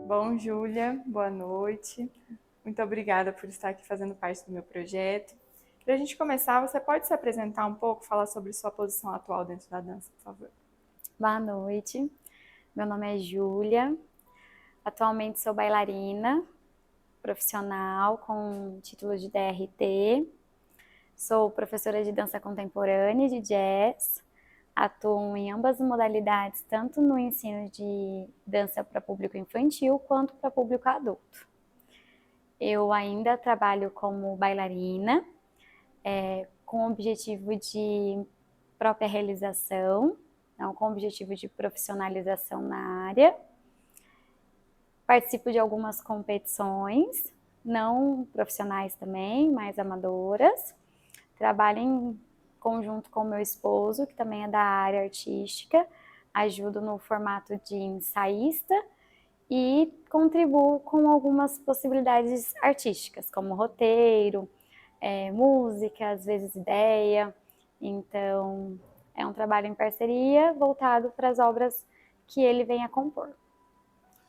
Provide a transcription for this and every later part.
Bom, Júlia, boa noite. Muito obrigada por estar aqui fazendo parte do meu projeto. Para a gente começar, você pode se apresentar um pouco, falar sobre sua posição atual dentro da dança, por favor? Boa noite, meu nome é Júlia, atualmente sou bailarina profissional com título de DRT, sou professora de dança contemporânea e de jazz, atuo em ambas as modalidades, tanto no ensino de dança para público infantil quanto para público adulto. Eu ainda trabalho como bailarina, com o objetivo de própria realização, não com o objetivo de profissionalização na área. Participo de algumas competições, não profissionais também, mas amadoras. Trabalho em conjunto com meu esposo, que também é da área artística. Ajudo no formato de ensaísta e contribuo com algumas possibilidades artísticas, como roteiro, música, às vezes ideia. Então, é um trabalho em parceria voltado para as obras que ele vem a compor.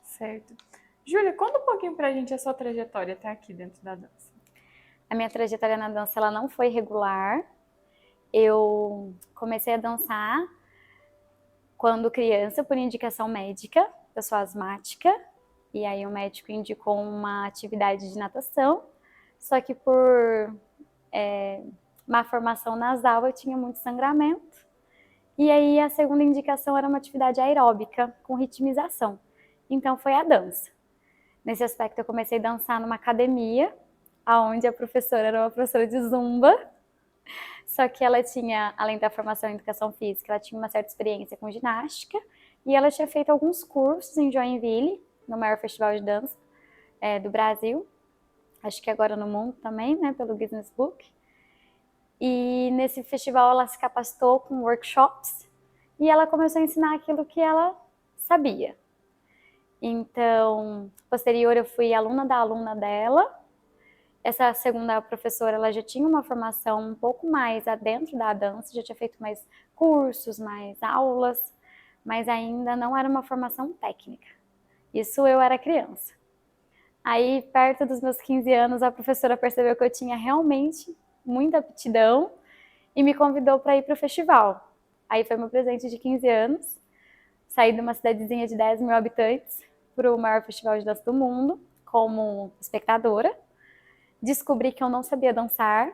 Certo. Júlia, conta um pouquinho pra gente a sua trajetória até aqui dentro da dança. A minha trajetória na dança ela não foi regular. Eu comecei a dançar quando criança por indicação médica. Eu sou asmática e aí o médico indicou uma atividade de natação. Só que por má formação nasal eu tinha muito sangramento. E aí a segunda indicação era uma atividade aeróbica com ritmização. Então foi a dança. Nesse aspecto eu comecei a dançar numa academia, onde a professora era uma professora de zumba. Só que ela tinha, além da formação em educação física, ela tinha uma certa experiência com ginástica e ela tinha feito alguns cursos em Joinville, no maior festival de dança do Brasil, acho que agora no mundo também, né, pelo Guinness Book. E nesse festival ela se capacitou com workshops e ela começou a ensinar aquilo que ela sabia. Então, posterior eu fui aluna da aluna dela. Essa segunda professora, ela já tinha uma formação um pouco mais adentro da dança, já tinha feito mais cursos, mais aulas, mas ainda não era uma formação técnica. Isso eu era criança. Aí, perto dos meus 15 anos, a professora percebeu que eu tinha realmente muita aptidão e me convidou para ir para o festival. Aí foi meu presente de 15 anos, saí de uma cidadezinha de 10 mil habitantes para o maior festival de dança do mundo, como espectadora. Descobri que eu não sabia dançar,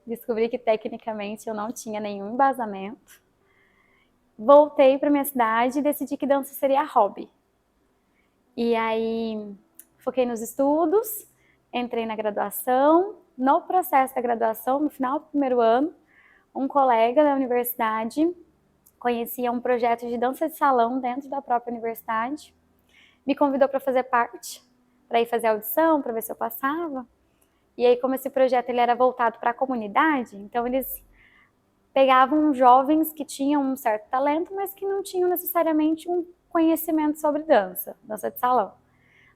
descobri que tecnicamente eu não tinha nenhum embasamento. Voltei para minha cidade e decidi que dança seria hobby. E aí foquei nos estudos, entrei na graduação. No processo da graduação, no final do primeiro ano, um colega da universidade conhecia um projeto de dança de salão dentro da própria universidade, me convidou para fazer parte, para ir fazer audição, para ver se eu passava. E aí, como esse projeto ele era voltado para a comunidade, então eles pegavam jovens que tinham um certo talento, mas que não tinham necessariamente um conhecimento sobre dança, dança de salão.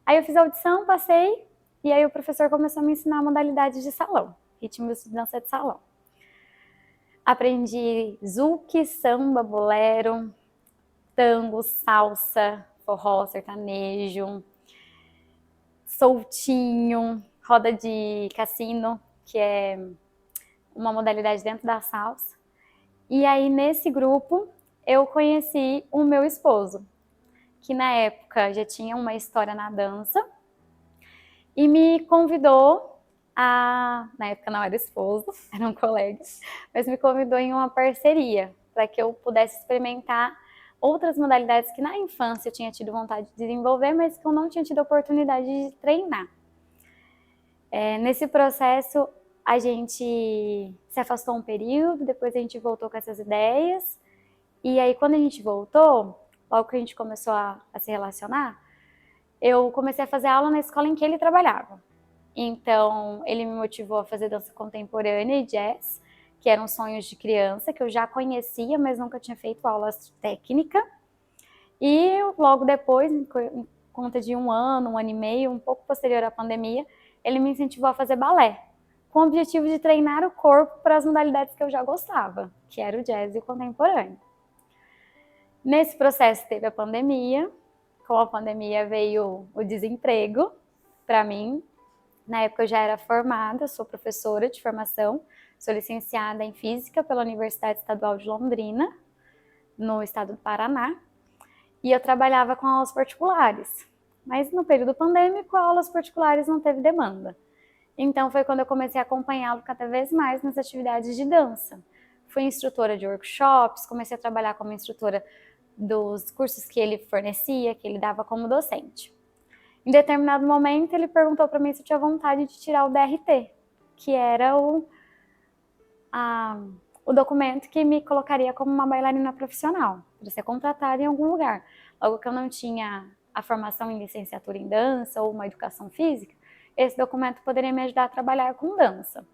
Aí eu fiz a audição, passei, e aí o professor começou a me ensinar modalidades de salão, ritmos de dança de salão. Aprendi zouk, samba, bolero, tango, salsa, forró, sertanejo, soltinho, roda de cassino, que é uma modalidade dentro da salsa. E aí, nesse grupo, eu conheci o meu esposo, que na época já tinha uma história na dança, e me convidou na época não era esposo, eram colegas, mas me convidou em uma parceria, para que eu pudesse experimentar outras modalidades que na infância eu tinha tido vontade de desenvolver, mas que eu não tinha tido oportunidade de treinar. Nesse processo, a gente se afastou um período, depois a gente voltou com essas ideias, e aí quando a gente voltou, logo que a gente começou a se relacionar, eu comecei a fazer aula na escola em que ele trabalhava. Então, ele me motivou a fazer dança contemporânea e jazz, que eram sonhos de criança, que eu já conhecia, mas nunca tinha feito aulas de técnica. E logo depois, em conta de um ano e meio, um pouco posterior à pandemia, ele me incentivou a fazer balé, com o objetivo de treinar o corpo para as modalidades que eu já gostava, que era o jazz e o contemporâneo. Nesse processo teve a pandemia, com a pandemia veio o desemprego para mim. Na época eu já era formada, sou professora de formação, sou licenciada em Física pela Universidade Estadual de Londrina, no estado do Paraná, e eu trabalhava com aulas particulares. Mas no período pandêmico, aulas particulares não teve demanda. Então foi quando eu comecei a acompanhá-lo cada vez mais nas atividades de dança. Fui instrutora de workshops, comecei a trabalhar como instrutora dos cursos que ele fornecia, que ele dava como docente. Em determinado momento, ele perguntou para mim se eu tinha vontade de tirar o DRT, que era o documento que me colocaria como uma bailarina profissional, para ser contratada em algum lugar. Logo que eu não tinha a formação em licenciatura em dança ou uma educação física, esse documento poderia me ajudar a trabalhar com dança.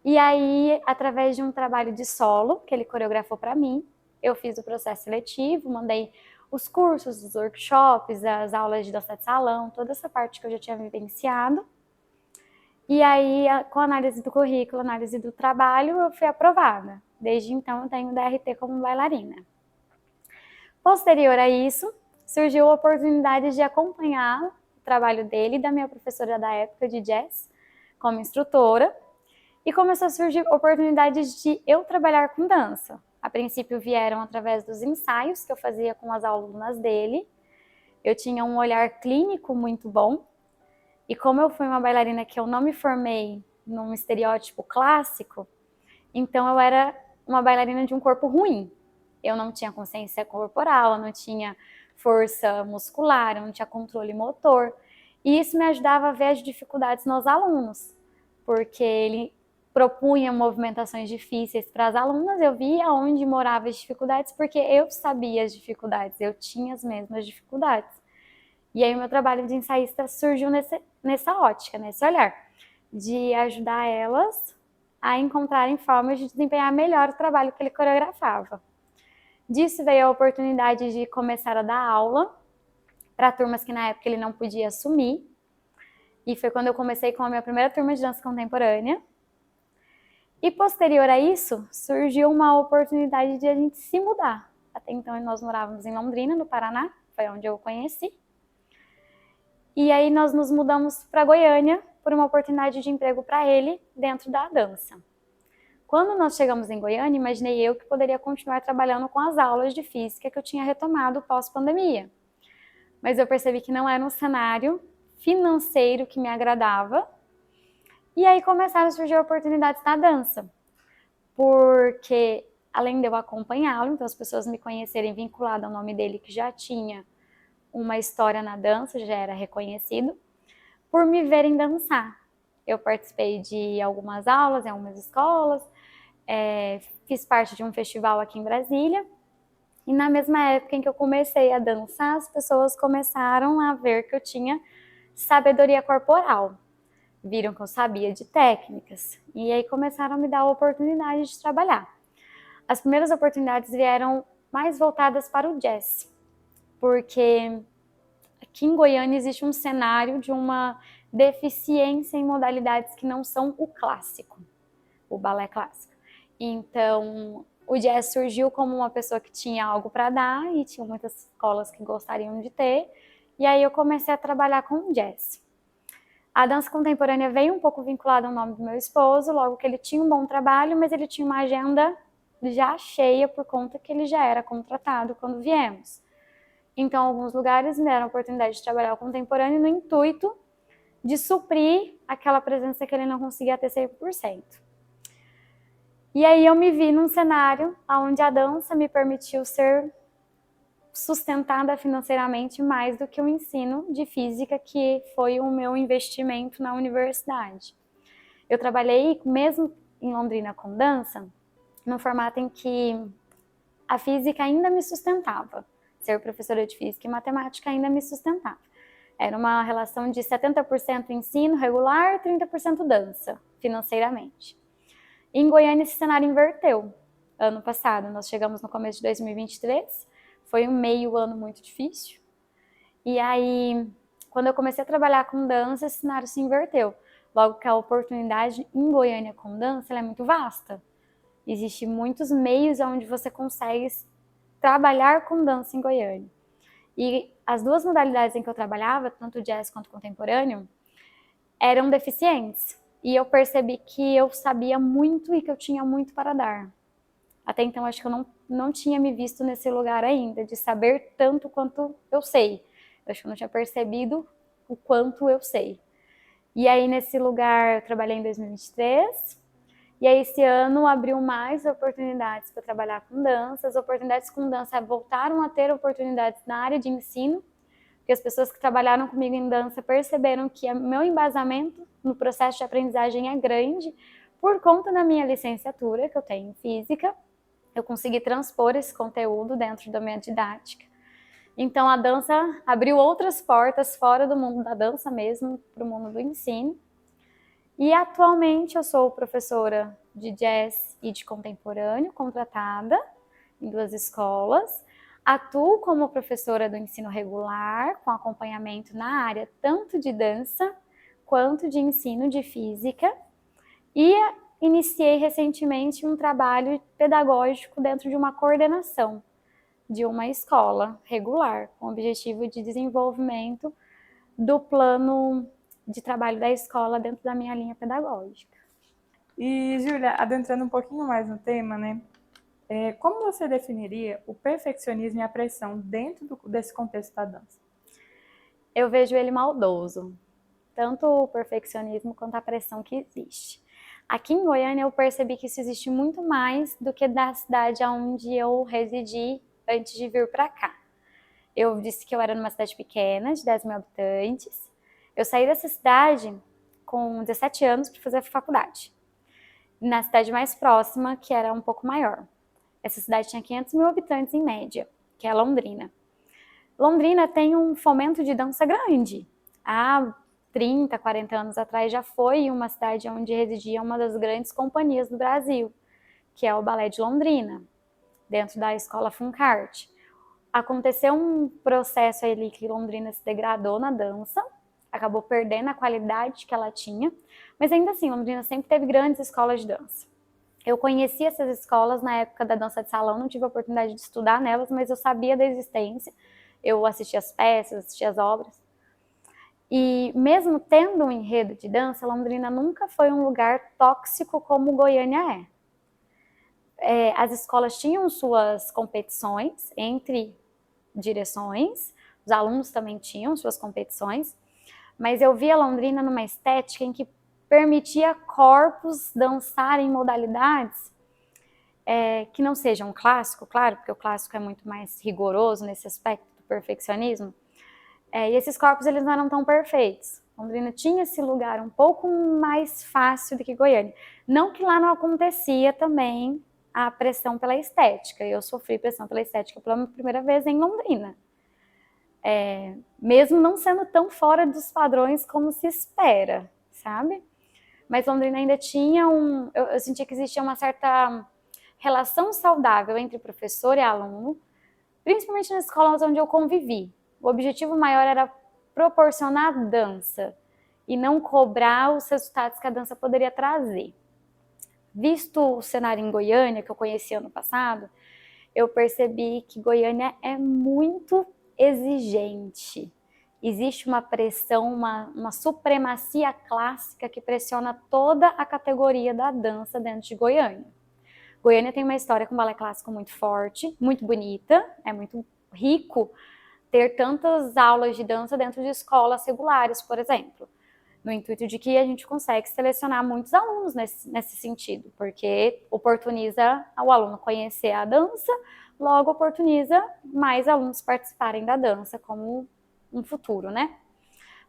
E aí, através de um trabalho de solo, que ele coreografou para mim, eu fiz o processo seletivo, mandei os cursos, os workshops, as aulas de dança de salão, toda essa parte que eu já tinha vivenciado. E aí, com a análise do currículo, análise do trabalho, eu fui aprovada. Desde então, eu tenho DRT como bailarina. Posterior a isso, surgiu a oportunidade de acompanhar o trabalho dele e da minha professora da época de jazz, como instrutora, e começou a surgir oportunidades de eu trabalhar com dança. A princípio vieram através dos ensaios que eu fazia com as alunas dele. Eu tinha um olhar clínico muito bom, e como eu fui uma bailarina que eu não me formei num estereótipo clássico, então eu era uma bailarina de um corpo ruim. Eu não tinha consciência corporal, eu não tinha força muscular, eu não tinha controle motor. E isso me ajudava a ver as dificuldades nos alunos, porque ele propunha movimentações difíceis para as alunas, eu via onde moravam as dificuldades, porque eu sabia as dificuldades, eu tinha as mesmas dificuldades. E aí o meu trabalho de ensaísta surgiu nessa ótica, nesse olhar, de ajudar elas a encontrarem formas de desempenhar melhor o trabalho que ele coreografava. Disso veio a oportunidade de começar a dar aula para turmas que na época ele não podia assumir. E foi quando eu comecei com a minha primeira turma de dança contemporânea. E posterior a isso, surgiu uma oportunidade de a gente se mudar. Até então nós morávamos em Londrina, no Paraná, foi onde eu o conheci. E aí nós nos mudamos para Goiânia por uma oportunidade de emprego para ele dentro da dança. Quando nós chegamos em Goiânia, imaginei eu que poderia continuar trabalhando com as aulas de física que eu tinha retomado pós-pandemia. Mas eu percebi que não era um cenário financeiro que me agradava. E aí começaram a surgir oportunidades na dança. Porque, além de eu acompanhá-lo, então as pessoas me conhecerem vinculado ao nome dele, que já tinha uma história na dança, já era reconhecido, por me verem dançar. Eu participei de algumas aulas em algumas escolas, fiz parte de um festival aqui em Brasília, e na mesma época em que eu comecei a dançar, as pessoas começaram a ver que eu tinha sabedoria corporal. Viram que eu sabia de técnicas, e aí começaram a me dar a oportunidade de trabalhar. As primeiras oportunidades vieram mais voltadas para o jazz, porque aqui em Goiânia existe um cenário de uma deficiência em modalidades que não são o clássico, o balé clássico. Então, o jazz surgiu como uma pessoa que tinha algo para dar e tinha muitas escolas que gostariam de ter, e aí eu comecei a trabalhar com jazz. A dança contemporânea veio um pouco vinculada ao nome do meu esposo, logo que ele tinha um bom trabalho, mas ele tinha uma agenda já cheia por conta que ele já era contratado quando viemos. Então, alguns lugares me deram a oportunidade de trabalhar o contemporâneo no intuito de suprir aquela presença que ele não conseguia ter 100%. E aí eu me vi num cenário onde a dança me permitiu ser sustentada financeiramente mais do que o ensino de física, que foi o meu investimento na universidade. Eu trabalhei, mesmo em Londrina com dança, num formato em que a física ainda me sustentava. Ser professora de física e matemática ainda me sustentava. Era uma relação de 70% ensino regular, 30% dança, financeiramente. Em Goiânia, esse cenário inverteu. Ano passado, nós chegamos no começo de 2023, foi um meio ano muito difícil. E aí, quando eu comecei a trabalhar com dança, esse cenário se inverteu. Logo que a oportunidade em Goiânia com dança ela é muito vasta. Existem muitos meios onde você consegue trabalhar com dança em Goiânia. E as duas modalidades em que eu trabalhava, tanto jazz quanto contemporâneo, eram deficientes. E eu percebi que eu sabia muito e que eu tinha muito para dar. Até então, acho que eu não tinha me visto nesse lugar ainda, de saber tanto quanto eu sei. Eu acho que eu não tinha percebido o quanto eu sei. E aí, nesse lugar, eu trabalhei em 2023. E aí, esse ano, abriu mais oportunidades para trabalhar com dança. As oportunidades com dança voltaram a ter oportunidades na área de ensino, porque as pessoas que trabalharam comigo em dança perceberam que o meu embasamento no processo de aprendizagem é grande, por conta da minha licenciatura, que eu tenho em física. Eu consegui transpor esse conteúdo dentro da minha didática. Então, a dança abriu outras portas fora do mundo da dança mesmo, para o mundo do ensino. E atualmente eu sou professora de jazz e de contemporâneo, contratada em 2 escolas. Atuo como professora do ensino regular, com acompanhamento na área tanto de dança quanto de ensino de física. E iniciei recentemente um trabalho pedagógico dentro de uma coordenação de uma escola regular, com o objetivo de desenvolvimento do plano de trabalho da escola dentro da minha linha pedagógica. E, Júlia, adentrando um pouquinho mais no tema, né? Como você definiria o perfeccionismo e a pressão dentro desse contexto da dança? Eu vejo ele maldoso, tanto o perfeccionismo quanto a pressão que existe. Aqui em Goiânia eu percebi que isso existe muito mais do que da cidade onde eu residi antes de vir para cá. Eu disse que eu era numa cidade pequena, de 10 mil habitantes. Eu saí dessa cidade com 17 anos para fazer a faculdade, na cidade mais próxima, que era um pouco maior. Essa cidade tinha 500 mil habitantes em média, que é Londrina. Londrina tem um fomento de dança grande. Há 30, 40 anos atrás já foi uma cidade onde residia uma das grandes companhias do Brasil, que é o Balé de Londrina, dentro da escola Funkart. Aconteceu um processo ali que Londrina se degradou na dança, acabou perdendo a qualidade que ela tinha, mas ainda assim, Londrina sempre teve grandes escolas de dança. Eu conheci essas escolas na época da dança de salão, não tive a oportunidade de estudar nelas, mas eu sabia da existência, eu assistia as peças, assistia as obras. E mesmo tendo um enredo de dança, Londrina nunca foi um lugar tóxico como Goiânia é. As escolas tinham suas competições entre direções, os alunos também tinham suas competições, mas eu via Londrina numa estética em que permitia corpos dançarem modalidades que não sejam clássico, claro, porque o clássico é muito mais rigoroso nesse aspecto do perfeccionismo, e esses corpos eles não eram tão perfeitos. Londrina tinha esse lugar um pouco mais fácil do que Goiânia. Não que lá não acontecia também a pressão pela estética. Eu sofri pressão pela estética pela primeira vez em Londrina. Mesmo não sendo tão fora dos padrões como se espera, sabe? Mas Londrina ainda tinha eu sentia que existia uma certa relação saudável entre professor e aluno, principalmente nas escolas onde eu convivi. O objetivo maior era proporcionar dança e não cobrar os resultados que a dança poderia trazer. Visto o cenário em Goiânia, que eu conheci ano passado, eu percebi que Goiânia é muito exigente. Existe uma pressão, uma supremacia clássica que pressiona toda a categoria da dança dentro de Goiânia. Goiânia tem uma história com balé clássico muito forte, muito bonita, é muito rico ter tantas aulas de dança dentro de escolas regulares, por exemplo, no intuito de que a gente consegue selecionar muitos alunos nesse sentido, porque oportuniza o aluno conhecer a dança, logo oportuniza mais alunos participarem da dança como um futuro, né?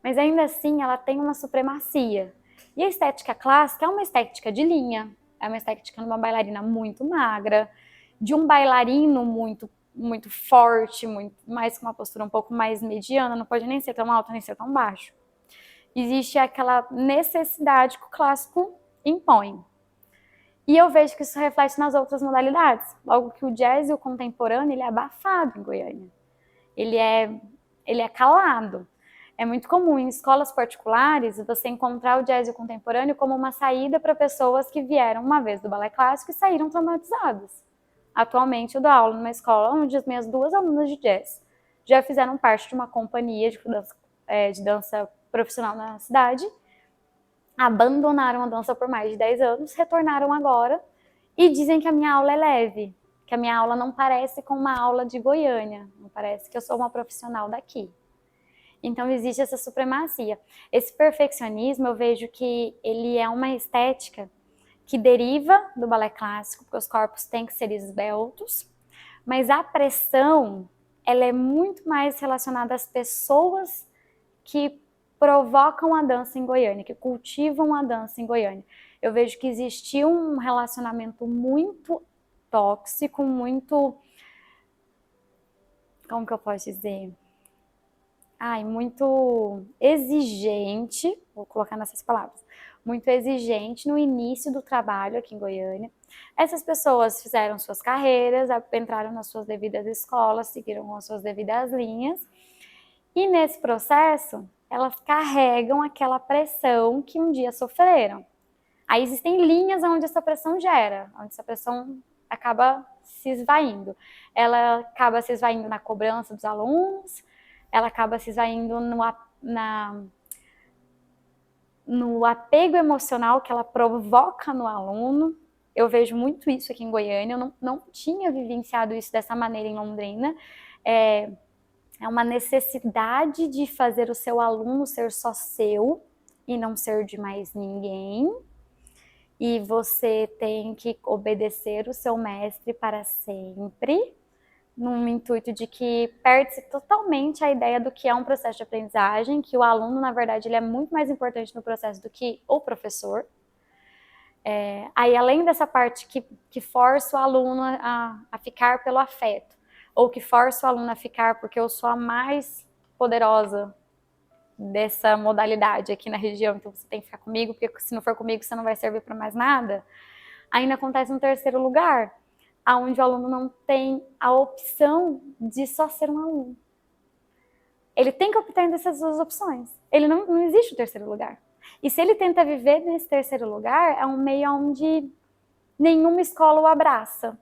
Mas ainda assim ela tem uma supremacia. E a estética clássica é uma estética de linha, é uma estética de uma bailarina muito magra, de um bailarino muito forte, mais com uma postura um pouco mais mediana, não pode nem ser tão alto nem ser tão baixo. Existe aquela necessidade que o clássico impõe. E eu vejo que isso reflete nas outras modalidades, logo que o jazz e o contemporâneo ele é abafado em Goiânia. Ele é calado. É muito comum em escolas particulares você encontrar o jazz e o contemporâneo como uma saída para pessoas que vieram uma vez do balé clássico e saíram traumatizadas. Atualmente eu dou aula numa escola onde as minhas 2 alunas de jazz já fizeram parte de uma companhia de dança profissional na cidade, abandonaram a dança por mais de 10 anos, retornaram agora e dizem que a minha aula é leve, que a minha aula não parece com uma aula de Goiânia, não parece que eu sou uma profissional daqui. Então existe essa supremacia. Esse perfeccionismo, eu vejo que ele é uma estética que deriva do balé clássico, porque os corpos têm que ser esbeltos, mas a pressão, ela é muito mais relacionada às pessoas que provocam a dança em Goiânia, que cultivam a dança em Goiânia. Eu vejo que existiu um relacionamento muito tóxico, muito... Como que eu posso dizer? Muito exigente, vou colocar nessas palavras, muito exigente no início do trabalho aqui em Goiânia. Essas pessoas fizeram suas carreiras, entraram nas suas devidas escolas, seguiram as suas devidas linhas, e nesse processo, elas carregam aquela pressão que um dia sofreram. Aí existem linhas onde essa pressão gera, onde essa pressão acaba se esvaindo. Ela acaba se esvaindo na cobrança dos alunos, ela acaba se esvaindo no apego emocional que ela provoca no aluno. Eu vejo muito isso aqui em Goiânia, eu não tinha vivenciado isso dessa maneira em Londrina. É uma necessidade de fazer o seu aluno ser só seu e não ser de mais ninguém. E você tem que obedecer o seu mestre para sempre, num intuito de que perde-se totalmente a ideia do que é um processo de aprendizagem, que o aluno, na verdade, ele é muito mais importante no processo do que o professor. Aí, além dessa parte que força o aluno a ficar pelo afeto, ou que força o aluno a ficar porque eu sou a mais poderosa dessa modalidade aqui na região, então você tem que ficar comigo, porque se não for comigo você não vai servir para mais nada. Ainda acontece no terceiro lugar, onde o aluno não tem a opção de só ser um aluno. Ele tem que optar entre essas duas opções. Ele não existe o terceiro lugar. E se ele tenta viver nesse terceiro lugar, é um meio onde nenhuma escola o abraça,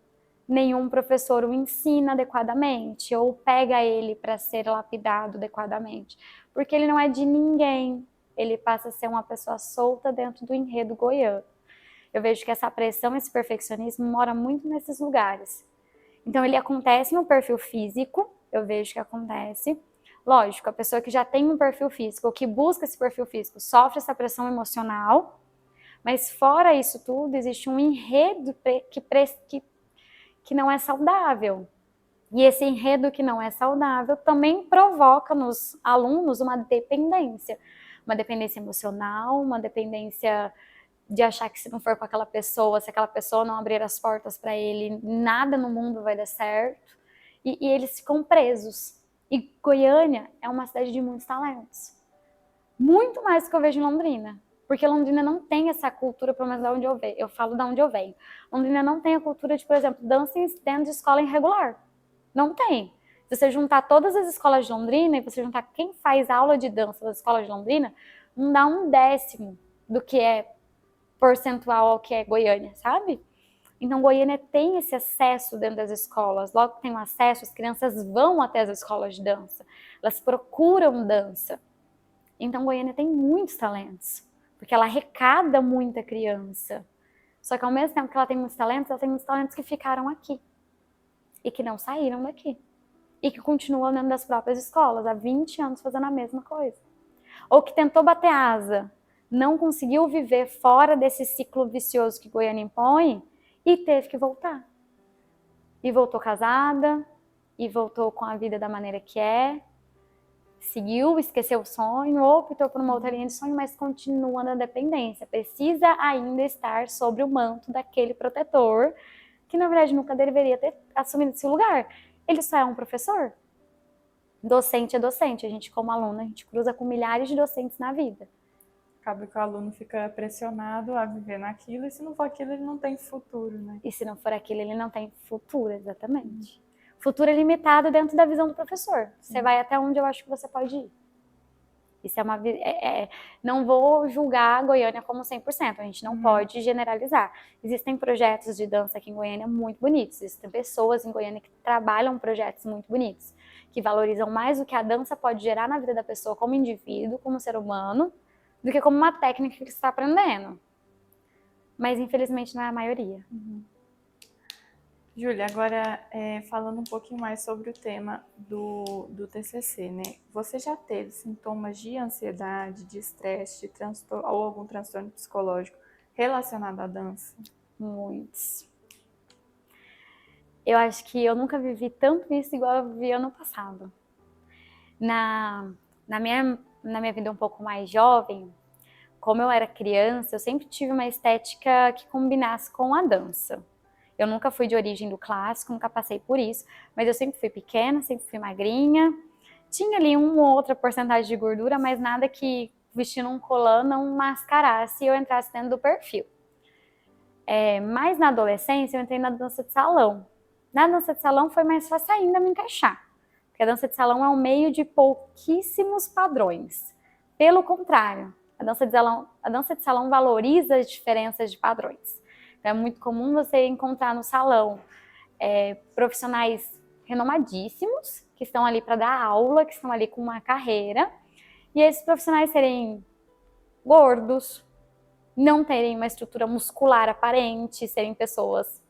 nenhum professor o ensina adequadamente, ou pega ele para ser lapidado adequadamente, porque ele não é de ninguém, ele passa a ser uma pessoa solta dentro do enredo goiano. Eu vejo que essa pressão, esse perfeccionismo mora muito nesses lugares. Então ele acontece no perfil físico, eu vejo que acontece. Lógico, a pessoa que já tem um perfil físico, ou que busca esse perfil físico, sofre essa pressão emocional, mas fora isso tudo, existe um enredo que não é saudável. E esse enredo que não é saudável também provoca nos alunos uma dependência emocional, uma dependência de achar que se não for com aquela pessoa, se aquela pessoa não abrir as portas para ele, nada no mundo vai dar certo. E eles ficam presos. E Goiânia é uma cidade de muitos talentos. Muito mais do que eu vejo em Londrina. Porque Londrina não tem essa cultura, pelo menos de onde eu venho. Eu falo de onde eu venho. Londrina não tem a cultura de, por exemplo, dança dentro de escola irregular. Não tem. Se você juntar todas as escolas de Londrina e você juntar quem faz aula de dança das escolas de Londrina, não dá 1/10 do que é percentual ao que é Goiânia, sabe? Então Goiânia tem esse acesso dentro das escolas. Logo que tem um acesso, as crianças vão até as escolas de dança. Elas procuram dança. Então Goiânia tem muitos talentos, porque ela arrecada muita criança. Só que ao mesmo tempo que ela tem muitos talentos que ficaram aqui e que não saíram daqui. E que continuam dentro das próprias escolas, há 20 anos fazendo a mesma coisa. Ou que tentou bater asa, não conseguiu viver fora desse ciclo vicioso que Goiânia impõe e teve que voltar. E voltou casada, e voltou com a vida da maneira que é, seguiu, esqueceu o sonho, ou optou por uma outra linha de sonho, mas continua na dependência. Precisa ainda estar sobre o manto daquele protetor, que na verdade nunca deveria ter assumido esse lugar. Ele só é um professor. Docente é docente. A gente, como aluno, a gente cruza com milhares de docentes na vida. Acaba que o aluno fica pressionado a viver naquilo, e se não for aquilo, ele não tem futuro, né? E se não for aquilo, ele não tem futuro, exatamente. Futuro é limitado dentro da visão do professor. Você vai até onde eu acho que você pode ir. Isso não vou julgar a Goiânia como 100%, a gente não pode generalizar. Existem projetos de dança aqui em Goiânia muito bonitos, existem pessoas em Goiânia que trabalham projetos muito bonitos, que valorizam mais o que a dança pode gerar na vida da pessoa como indivíduo, como ser humano, do que como uma técnica que você está aprendendo. Mas infelizmente não é a maioria. Júlia, agora falando um pouquinho mais sobre o tema do TCC, né? Você já teve sintomas de ansiedade, de estresse, de transtorno, ou algum transtorno psicológico relacionado à dança? Muitos. Eu acho que eu nunca vivi tanto isso igual eu vivi ano passado. Na minha vida um pouco mais jovem, como eu era criança, eu sempre tive uma estética que combinasse com a dança. Eu nunca fui de origem do clássico, nunca passei por isso, mas eu sempre fui pequena, sempre fui magrinha. Tinha ali uma ou outra porcentagem de gordura, mas nada que vestindo um colã não mascarasse e eu entrasse dentro do perfil. Mas na adolescência eu entrei na dança de salão. Na dança de salão foi mais fácil ainda me encaixar, porque a dança de salão é um meio de pouquíssimos padrões. Pelo contrário, a dança de salão valoriza as diferenças de padrões. Então, é muito comum você encontrar no salão profissionais renomadíssimos, que estão ali para dar aula, que estão ali com uma carreira, e esses profissionais serem gordos, não terem uma estrutura muscular aparente, serem pessoas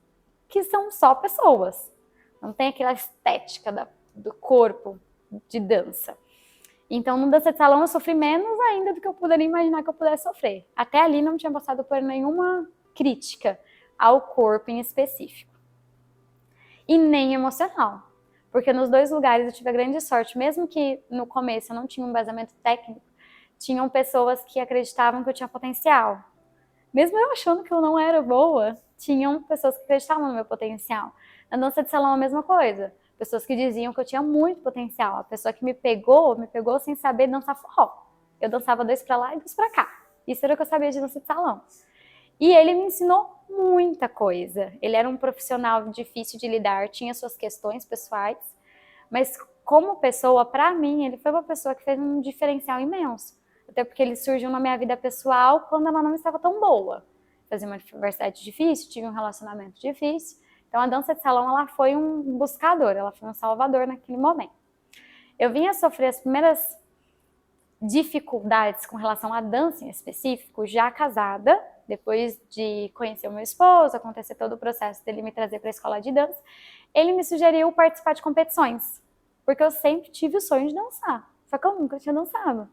que são só pessoas. Não tem aquela estética do corpo de dança. Então, no dança de salão, eu sofri menos ainda do que eu poderia imaginar que eu pudesse sofrer. Até ali não tinha passado por nenhuma crítica ao corpo em específico. E nem emocional. Porque nos dois lugares eu tive a grande sorte, mesmo que no começo eu não tinha um embasamento técnico, tinham pessoas que acreditavam que eu tinha potencial. Mesmo eu achando que eu não era boa, tinham pessoas que acreditavam no meu potencial. Na dança de salão a mesma coisa. Pessoas que diziam que eu tinha muito potencial. A pessoa que me pegou sem saber dançar forró. Eu dançava 2 pra lá e 2 pra cá. Isso era o que eu sabia de dança de salão. E ele me ensinou muita coisa. Ele era um profissional difícil de lidar, tinha suas questões pessoais, mas como pessoa, pra mim, ele foi uma pessoa que fez um diferencial imenso. Até porque ele surgiu na minha vida pessoal quando ela não estava tão boa. Fazia uma universidade difícil, tive um relacionamento difícil. Então a dança de salão ela foi um buscador, ela foi um salvador naquele momento. Eu vinha sofrer as primeiras dificuldades com relação à dança em específico, já casada, depois de conhecer o meu esposo, acontecer todo o processo dele me trazer para a escola de dança, ele me sugeriu participar de competições, porque eu sempre tive o sonho de dançar, só que eu nunca tinha dançado.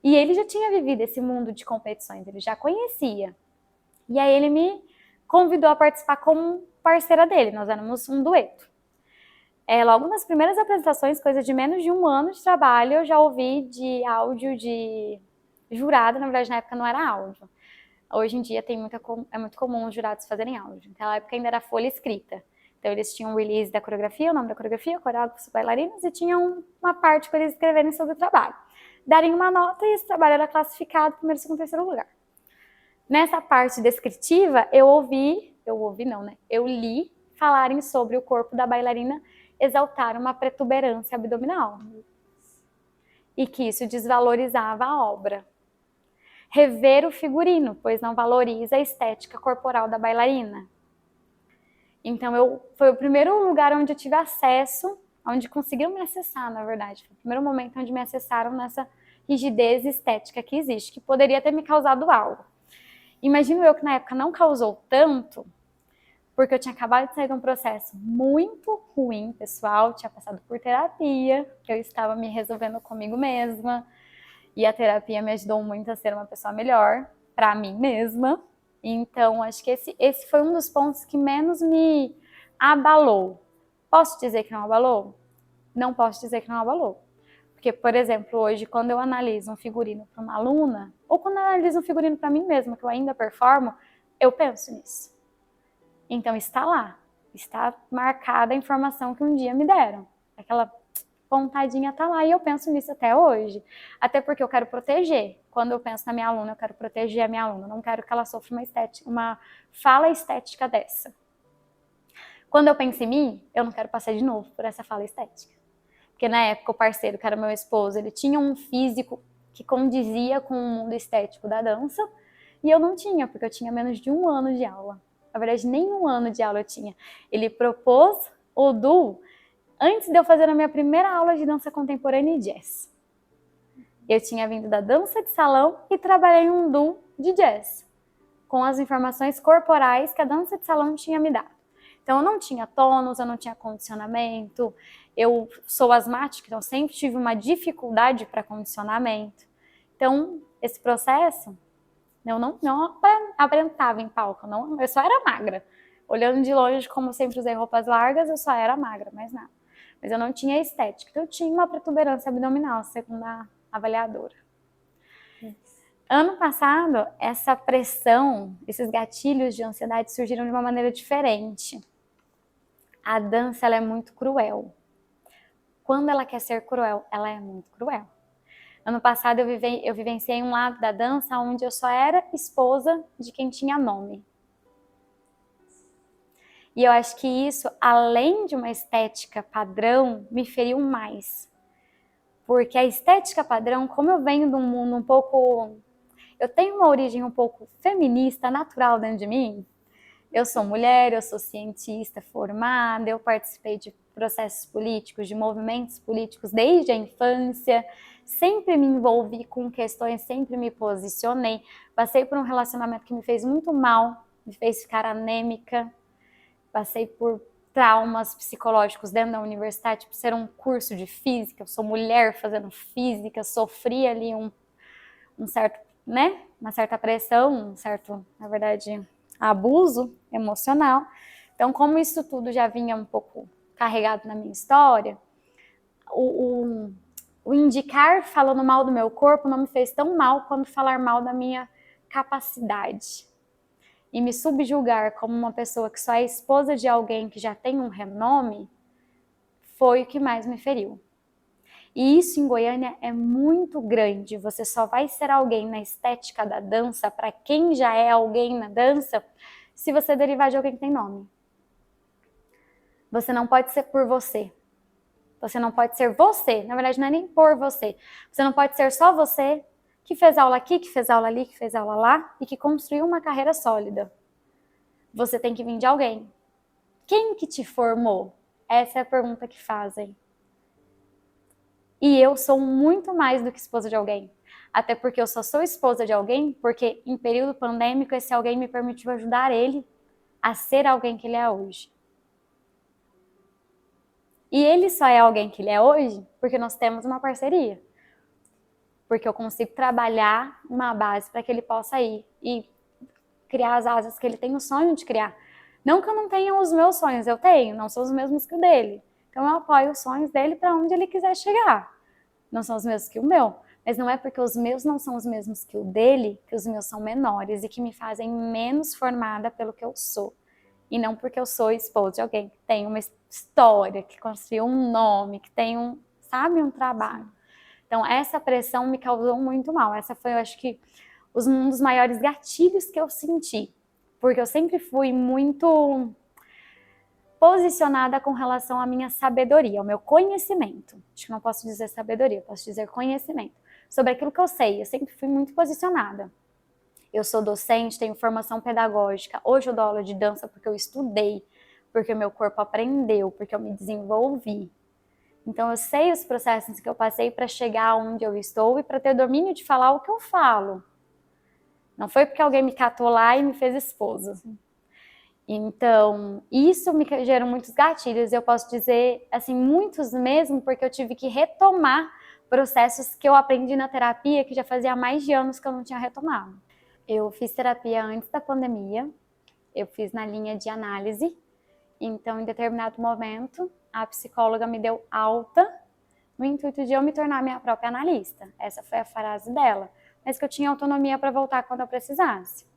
E ele já tinha vivido esse mundo de competições, ele já conhecia. E aí ele me convidou a participar como parceira dele, nós éramos um dueto. Logo nas primeiras apresentações, coisa de menos de 1 ano de trabalho, eu já ouvi de áudio de jurada, na verdade na época não era áudio. Hoje em dia é muito comum os jurados fazerem áudio. Naquela época ainda era folha escrita. Então eles tinham um release da coreografia, o nome da coreografia, coreógrafos, bailarinos, e tinham uma parte para eles escreverem sobre o trabalho. Darem uma nota e esse trabalho era classificado primeiro, segundo, terceiro lugar. Nessa parte descritiva, eu li falarem sobre o corpo da bailarina exaltar uma protuberância abdominal. E que isso desvalorizava a obra. Rever o figurino, pois não valoriza a estética corporal da bailarina. Então, foi o primeiro lugar onde eu tive acesso, onde conseguiram me acessar, na verdade. Foi o primeiro momento onde me acessaram nessa rigidez estética que existe, que poderia ter me causado algo. Imagino eu que na época não causou tanto, porque eu tinha acabado de sair de um processo muito ruim, pessoal, tinha passado por terapia, eu estava me resolvendo comigo mesma, e a terapia me ajudou muito a ser uma pessoa melhor, para mim mesma. Então, acho que esse foi um dos pontos que menos me abalou. Posso dizer que não abalou? Não posso dizer que não abalou. Porque, por exemplo, hoje, quando eu analiso um figurino para uma aluna, ou quando eu analiso um figurino para mim mesma, que eu ainda performo, eu penso nisso. Então, está lá. Está marcada a informação que um dia me deram. Aquela pontadinha está lá e eu penso nisso até hoje. Até porque eu quero proteger. Quando eu penso na minha aluna, eu quero proteger a minha aluna. Eu não quero que ela sofra uma fala estética dessa. Quando eu penso em mim, eu não quero passar de novo por essa fala estética. Porque na época o parceiro, que era meu esposo, ele tinha um físico que condizia com o mundo estético da dança, e eu não tinha, porque eu tinha menos de 1 ano de aula. Na verdade, nem 1 ano de aula eu tinha. Ele propôs o duo antes de eu fazer a minha primeira aula de dança contemporânea e jazz. Eu tinha vindo da dança de salão e trabalhei em um duo de jazz, com as informações corporais que a dança de salão tinha me dado. Então, eu não tinha tônus, eu não tinha condicionamento, eu sou asmática, então sempre tive uma dificuldade para condicionamento. Então, esse processo, eu não aparentava em palco, eu só era magra. Olhando de longe, como eu sempre usei roupas largas, eu só era magra, mais nada. Mas eu não tinha estética, então eu tinha uma protuberância abdominal, segundo a avaliadora. Ano passado, essa pressão, esses gatilhos de ansiedade surgiram de uma maneira diferente. A dança, ela é muito cruel. Quando ela quer ser cruel, ela é muito cruel. Ano passado, eu vivenciei um lado da dança onde eu só era esposa de quem tinha nome. E eu acho que isso, além de uma estética padrão, me feriu mais. Porque a estética padrão, como eu venho de um mundo um pouco... Eu tenho uma origem um pouco feminista, natural dentro de mim. Eu sou mulher, eu sou cientista formada, eu participei de processos políticos, de movimentos políticos desde a infância, sempre me envolvi com questões, sempre me posicionei. Passei por um relacionamento que me fez muito mal, me fez ficar anêmica, passei por traumas psicológicos dentro da universidade, por ser um curso de física, eu sou mulher fazendo física, sofri ali um certo, né, uma certa pressão, um certo, na verdade, abuso emocional. Então, como isso tudo já vinha um pouco carregado na minha história, o indicar falando mal do meu corpo não me fez tão mal quanto falar mal da minha capacidade. E me subjugar como uma pessoa que só é esposa de alguém que já tem um renome, foi o que mais me feriu. E isso em Goiânia é muito grande. Você só vai ser alguém na estética da dança, para quem já é alguém na dança, se você derivar de alguém que tem nome. Você não pode ser por você. Você não pode ser você. Na verdade, não é nem por você. Você não pode ser só você que fez aula aqui, que fez aula ali, que fez aula lá e que construiu uma carreira sólida. Você tem que vir de alguém. Quem que te formou? Essa é a pergunta que fazem. E eu sou muito mais do que esposa de alguém. Até porque eu só sou esposa de alguém porque em período pandêmico esse alguém me permitiu ajudar ele a ser alguém que ele é hoje. E ele só é alguém que ele é hoje porque nós temos uma parceria. Porque eu consigo trabalhar uma base para que ele possa ir e criar as asas que ele tem o sonho de criar. Não que eu não tenha os meus sonhos, eu tenho, não são os mesmos que o dele. Então eu apoio os sonhos dele para onde ele quiser chegar. Não são os mesmos que o meu, mas não é porque os meus não são os mesmos que o dele, que os meus são menores e que me fazem menos formada pelo que eu sou. E não porque eu sou esposa de alguém que tem uma história, que construiu um nome, que tem um trabalho. Então essa pressão me causou muito mal. Essa foi, eu acho que, um dos maiores gatilhos que eu senti. Porque eu sempre fui muito posicionada com relação à minha sabedoria, ao meu conhecimento. Acho que não posso dizer sabedoria, posso dizer conhecimento. Sobre aquilo que eu sei, eu sempre fui muito posicionada. Eu sou docente, tenho formação pedagógica. Hoje eu dou aula de dança porque eu estudei, porque o meu corpo aprendeu, porque eu me desenvolvi. Então eu sei os processos que eu passei para chegar onde eu estou e para ter domínio de falar o que eu falo. Não foi porque alguém me catou lá e me fez esposa. Então, isso me gerou muitos gatilhos. Eu posso dizer, assim, muitos mesmo, porque eu tive que retomar processos que eu aprendi na terapia, que já fazia mais de anos que eu não tinha retomado. Eu fiz terapia antes da pandemia, eu fiz na linha de análise. Então, em determinado momento, a psicóloga me deu alta no intuito de eu me tornar minha própria analista. Essa foi a frase dela. Mas que eu tinha autonomia para voltar quando eu precisasse.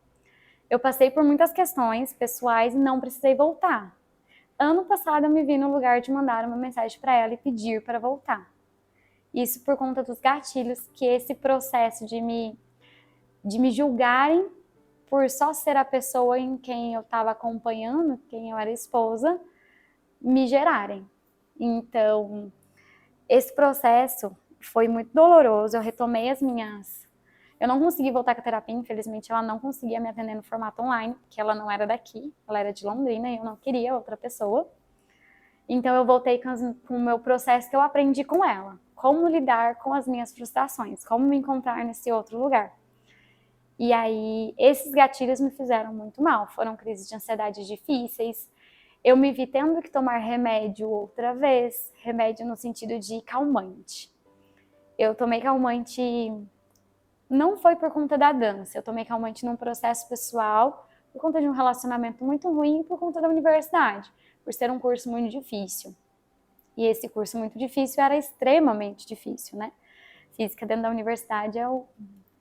Eu passei por muitas questões pessoais e não precisei voltar. Ano passado eu me vi no lugar de mandar uma mensagem para ela e pedir para voltar. Isso por conta dos gatilhos que esse processo de me julgarem por só ser a pessoa em quem eu estava acompanhando, quem eu era esposa, me gerarem. Então, esse processo Foi muito doloroso, eu retomei as minhas... Eu não consegui voltar com a terapia, infelizmente ela não conseguia me atender no formato online, porque ela não era daqui, ela era de Londrina e eu não queria outra pessoa. Então eu voltei com o meu processo que eu aprendi com ela. Como lidar com as minhas frustrações, como me encontrar nesse outro lugar. E aí, esses gatilhos me fizeram muito mal. Foram crises de ansiedade difíceis. Eu me vi tendo que tomar remédio outra vez. Remédio no sentido de calmante. Eu tomei calmante, não foi por conta da dança. Eu tomei calmante num processo pessoal, por conta de um relacionamento muito ruim e por conta da universidade, por ser um curso muito difícil. E esse curso muito difícil era extremamente difícil, né? Física dentro da universidade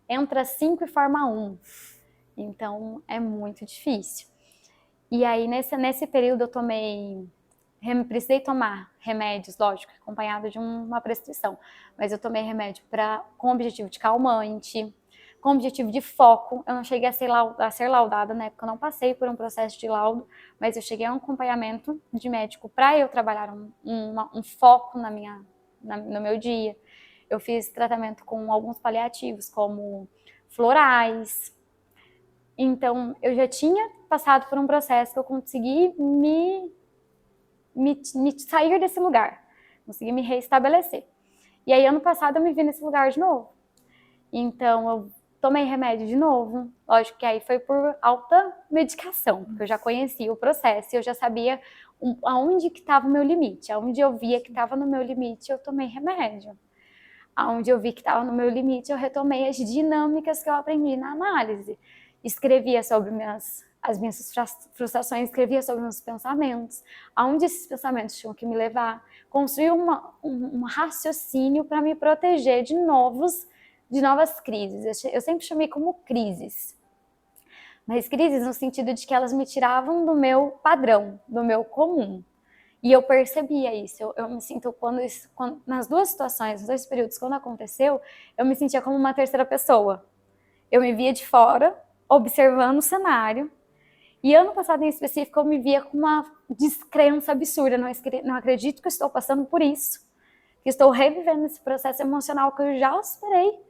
entra 5 e forma 1. Então, é muito difícil. E aí, nesse período, precisei tomar remédios, lógico, acompanhado de uma prescrição. Mas eu tomei remédio com objetivo de calmante, com objetivo de foco. Eu não cheguei a ser laudada, na época eu não passei por um processo de laudo, mas eu cheguei a um acompanhamento de médico para eu trabalhar um foco no meu dia. Eu fiz tratamento com alguns paliativos, como florais. Então, eu já tinha passado por um processo que eu consegui me sair desse lugar, consegui me reestabelecer. E aí, ano passado, eu me vi nesse lugar de novo. Então, eu tomei remédio de novo. Lógico que aí foi por alta medicação, porque eu já conhecia o processo e eu já sabia aonde que estava o meu limite. Aonde eu via que estava no meu limite, eu tomei remédio. Aonde eu vi que estava no meu limite, eu retomei as dinâmicas que eu aprendi na análise. Escrevia sobre as minhas frustrações, escrevia sobre meus pensamentos, aonde esses pensamentos tinham que me levar. Construí um raciocínio para me proteger de novas crises. Eu sempre chamei como crises. Mas crises no sentido de que elas me tiravam do meu padrão, do meu comum. E eu percebia isso, eu me sinto, nas duas situações, nos dois períodos, quando aconteceu, eu me sentia como uma terceira pessoa. Eu me via de fora, observando o cenário, e ano passado em específico eu me via com uma descrença absurda, não acredito que eu estou passando por isso, que estou revivendo esse processo emocional que eu já superei,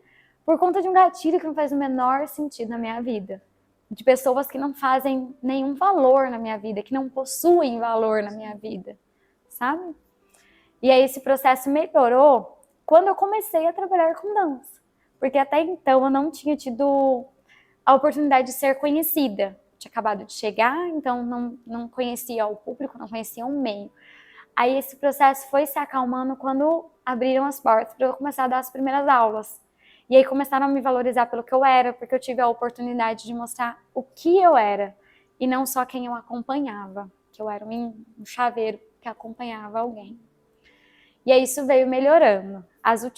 por conta de um gatilho que não faz o menor sentido na minha vida. De pessoas que não fazem nenhum valor na minha vida, que não possuem valor na minha vida, sabe? E aí esse processo melhorou quando eu comecei a trabalhar com dança. Porque até então eu não tinha tido a oportunidade de ser conhecida. Eu tinha acabado de chegar, então não conhecia o público, não conhecia o meio. Aí esse processo foi se acalmando quando abriram as portas para eu começar a dar as primeiras aulas. E aí começaram a me valorizar pelo que eu era, porque eu tive a oportunidade de mostrar o que eu era, e não só quem eu acompanhava, que eu era um chaveiro que acompanhava alguém. E aí isso veio melhorando. Acho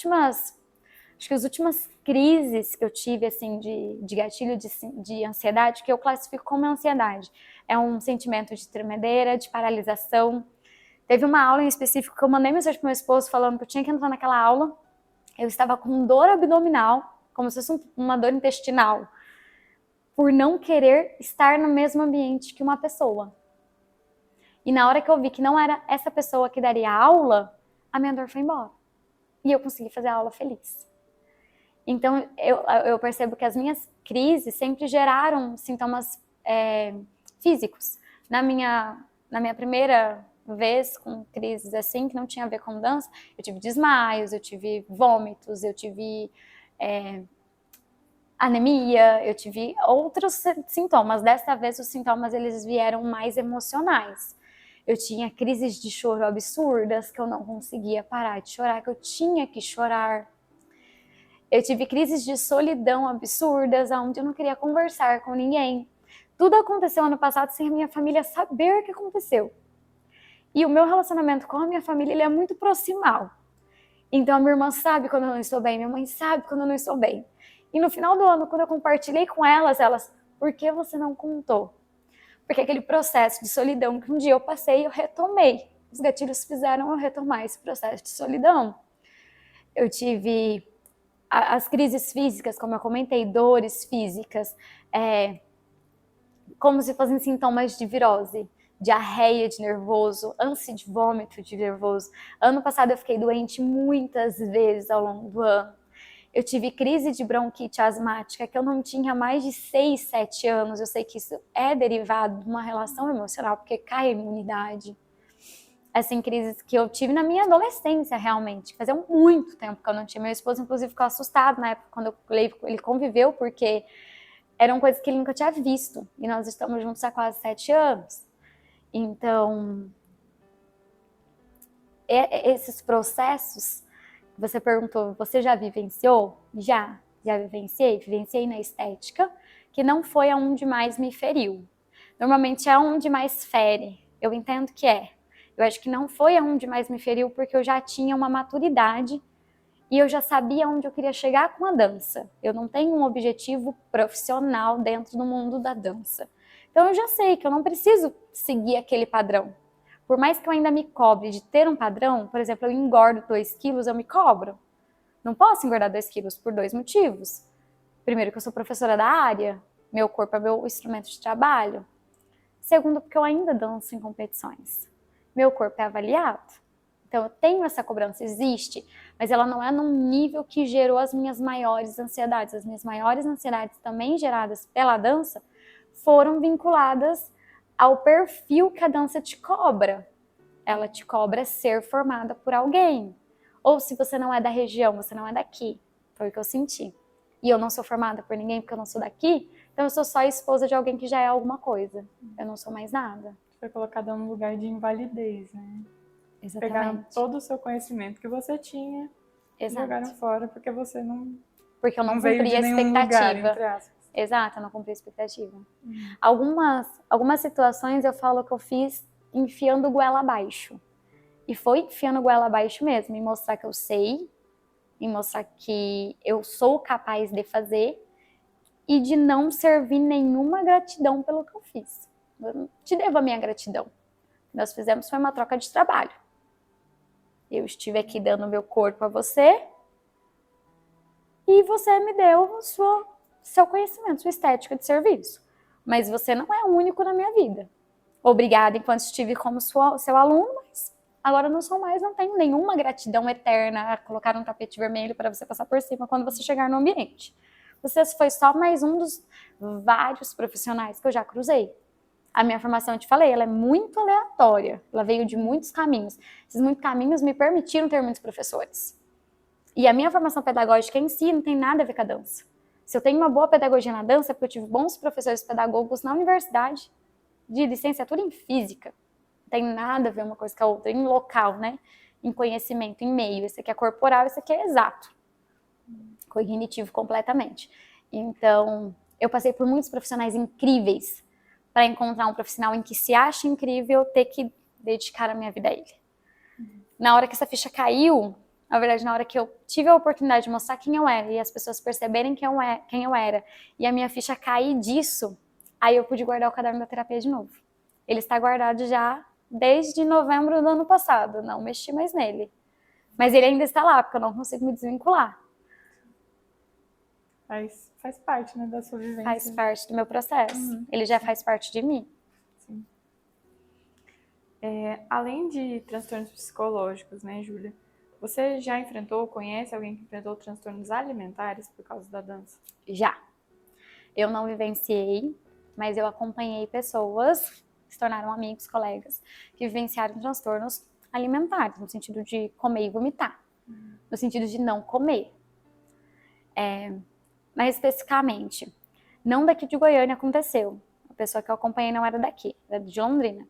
que as últimas crises que eu tive, assim, de gatilho de ansiedade, que eu classifico como ansiedade, é um sentimento de tremedeira, de paralisação. Teve uma aula em específico que eu mandei mensagem pro meu esposo falando que eu tinha que entrar naquela aula. Eu estava com dor abdominal, como se fosse uma dor intestinal, por não querer estar no mesmo ambiente que uma pessoa. E na hora que eu vi que não era essa pessoa que daria aula, a minha dor foi embora. E eu consegui fazer a aula feliz. Então, eu percebo que as minhas crises sempre geraram sintomas físicos. Na minha primeira vez com crises assim, que não tinha a ver com dança, eu tive desmaios, eu tive vômitos, eu tive anemia, eu tive outros sintomas. Desta vez os sintomas eles vieram mais emocionais. Eu tinha crises de choro absurdas, que eu não conseguia parar de chorar, que eu tinha que chorar. Eu tive crises de solidão absurdas, onde eu não queria conversar com ninguém. Tudo aconteceu ano passado sem a minha família saber o que aconteceu. E o meu relacionamento com a minha família ele é muito proximal. Então a minha irmã sabe quando eu não estou bem, minha mãe sabe quando eu não estou bem. E no final do ano, quando eu compartilhei com elas, por que você não contou? Porque aquele processo de solidão que um dia eu passei, eu retomei. Os gatilhos fizeram eu retomar esse processo de solidão. Eu tive as crises físicas, como eu comentei, dores físicas, como se fossem sintomas de virose. diarreia de nervoso, ânsia de vômito de nervoso. Ano passado eu fiquei doente muitas vezes ao longo do ano. Eu tive crise de bronquite asmática que eu não tinha há mais de 6, 7 anos. Eu sei que isso é derivado de uma relação emocional, porque cai a imunidade. Assim, crises que eu tive na minha adolescência, realmente. Fazia muito tempo que eu não tinha. Meu esposo, inclusive, ficou assustado na época quando ele conviveu, porque eram coisas que ele nunca tinha visto. E nós estamos juntos há quase 7 anos. Então, esses processos, você perguntou, você já vivenciou? Já vivenciei. Vivenciei na estética, que não foi aonde mais me feriu. Normalmente é onde mais fere. Eu entendo que é. Eu acho que não foi aonde mais me feriu, porque eu já tinha uma maturidade e eu já sabia onde eu queria chegar com a dança. Eu não tenho um objetivo profissional dentro do mundo da dança. Então eu já sei que eu não preciso seguir aquele padrão. Por mais que eu ainda me cobre de ter um padrão, por exemplo, eu engordo 2 quilos, eu me cobro. Não posso engordar 2 quilos por 2 motivos. Primeiro, que eu sou professora da área, meu corpo é meu instrumento de trabalho. Segundo, porque eu ainda danço em competições. Meu corpo é avaliado. Então eu tenho essa cobrança, existe, mas ela não é num nível que gerou as minhas maiores ansiedades. As minhas maiores ansiedades, também geradas pela dança, foram vinculadas ao perfil que a dança te cobra. Ela te cobra ser formada por alguém. Ou se você não é da região, você não é daqui. Foi o que eu senti. E eu não sou formada por ninguém porque eu não sou daqui, então eu sou só esposa de alguém que já é alguma coisa. Eu não sou mais nada. Foi colocada num lugar de invalidez, né? Exatamente. Pegaram todo o seu conhecimento que você tinha e jogaram fora porque você não... Porque eu não veio cumpri de a nenhum expectativa. lugar, entre aspas. Exato, eu não cumpri a expectativa. Algumas situações eu falo que eu fiz enfiando goela abaixo. E foi enfiando goela abaixo mesmo, em mostrar que eu sei, em mostrar que eu sou capaz de fazer e de não servir nenhuma gratidão pelo que eu fiz. Eu não te devo a minha gratidão. O que nós fizemos foi uma troca de trabalho. Eu estive aqui dando meu corpo a você e você me deu seu conhecimento, sua estética de serviço. Mas você não é o único na minha vida. Obrigada enquanto estive como seu aluno, mas agora eu não sou mais, não tenho nenhuma gratidão eterna a colocar um tapete vermelho para você passar por cima quando você chegar no ambiente. Você foi só mais um dos vários profissionais que eu já cruzei. A minha formação, eu te falei, ela é muito aleatória. Ela veio de muitos caminhos. Esses muitos caminhos me permitiram ter muitos professores. E a minha formação pedagógica em si não tem nada a ver com a dança. Se eu tenho uma boa pedagogia na dança, é porque eu tive bons professores pedagogos na universidade, de licenciatura em física. Não tem nada a ver uma coisa com a outra, em local, né? Em conhecimento, em meio. Esse aqui é corporal, esse aqui é exato. Cognitivo completamente. Então, eu passei por muitos profissionais incríveis para encontrar um profissional em que se acha incrível, ter que dedicar a minha vida a ele. Na hora que essa ficha caiu, na verdade, na hora que eu tive a oportunidade de mostrar quem eu era e as pessoas perceberem quem eu era e a minha ficha cair disso, aí eu pude guardar o caderno da terapia de novo. Ele está guardado já desde novembro do ano passado, não mexi mais nele. Mas ele ainda está lá, porque eu não consigo me desvincular. Faz parte, né, da sua vivência. Faz parte do meu processo. Ele já faz parte de mim. Sim. Além de transtornos psicológicos, né, Júlia? Você já enfrentou ou conhece alguém que enfrentou transtornos alimentares por causa da dança? Já. Eu não vivenciei, mas eu acompanhei pessoas que se tornaram amigos, colegas, que vivenciaram transtornos alimentares, no sentido de comer e vomitar. No sentido de não comer. Mas especificamente, não daqui de Goiânia aconteceu. A pessoa que eu acompanhei não era daqui, era de Londrina.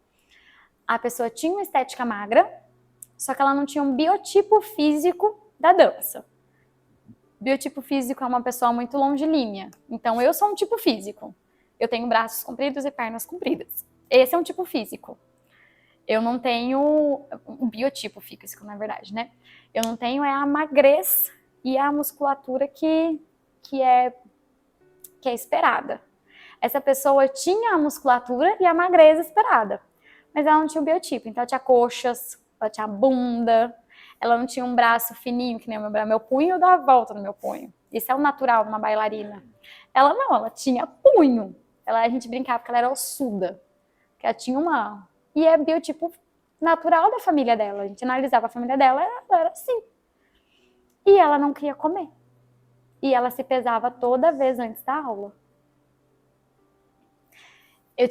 A pessoa tinha uma estética magra, só que ela não tinha um biotipo físico da dança. Biotipo físico é uma pessoa muito longilínea. Então, eu sou um tipo físico. Eu tenho braços compridos e pernas compridas. Esse é um tipo físico. Eu não tenho um biotipo físico, na verdade, né? Eu não tenho a magrez e a musculatura que é esperada. Essa pessoa tinha a musculatura e a magreza esperada, mas ela não tinha o biotipo. Então, ela tinha coxas, ela tinha bunda, ela não tinha um braço fininho, que nem o meu braço. Meu punho dá a volta no meu punho. Isso é o natural de uma bailarina. Ela não, ela tinha punho. A gente brincava que ela era ossuda, que ela tinha E é biotipo natural da família dela. A gente analisava a família dela, ela era assim. E ela não queria comer. E ela se pesava toda vez antes da aula. Eu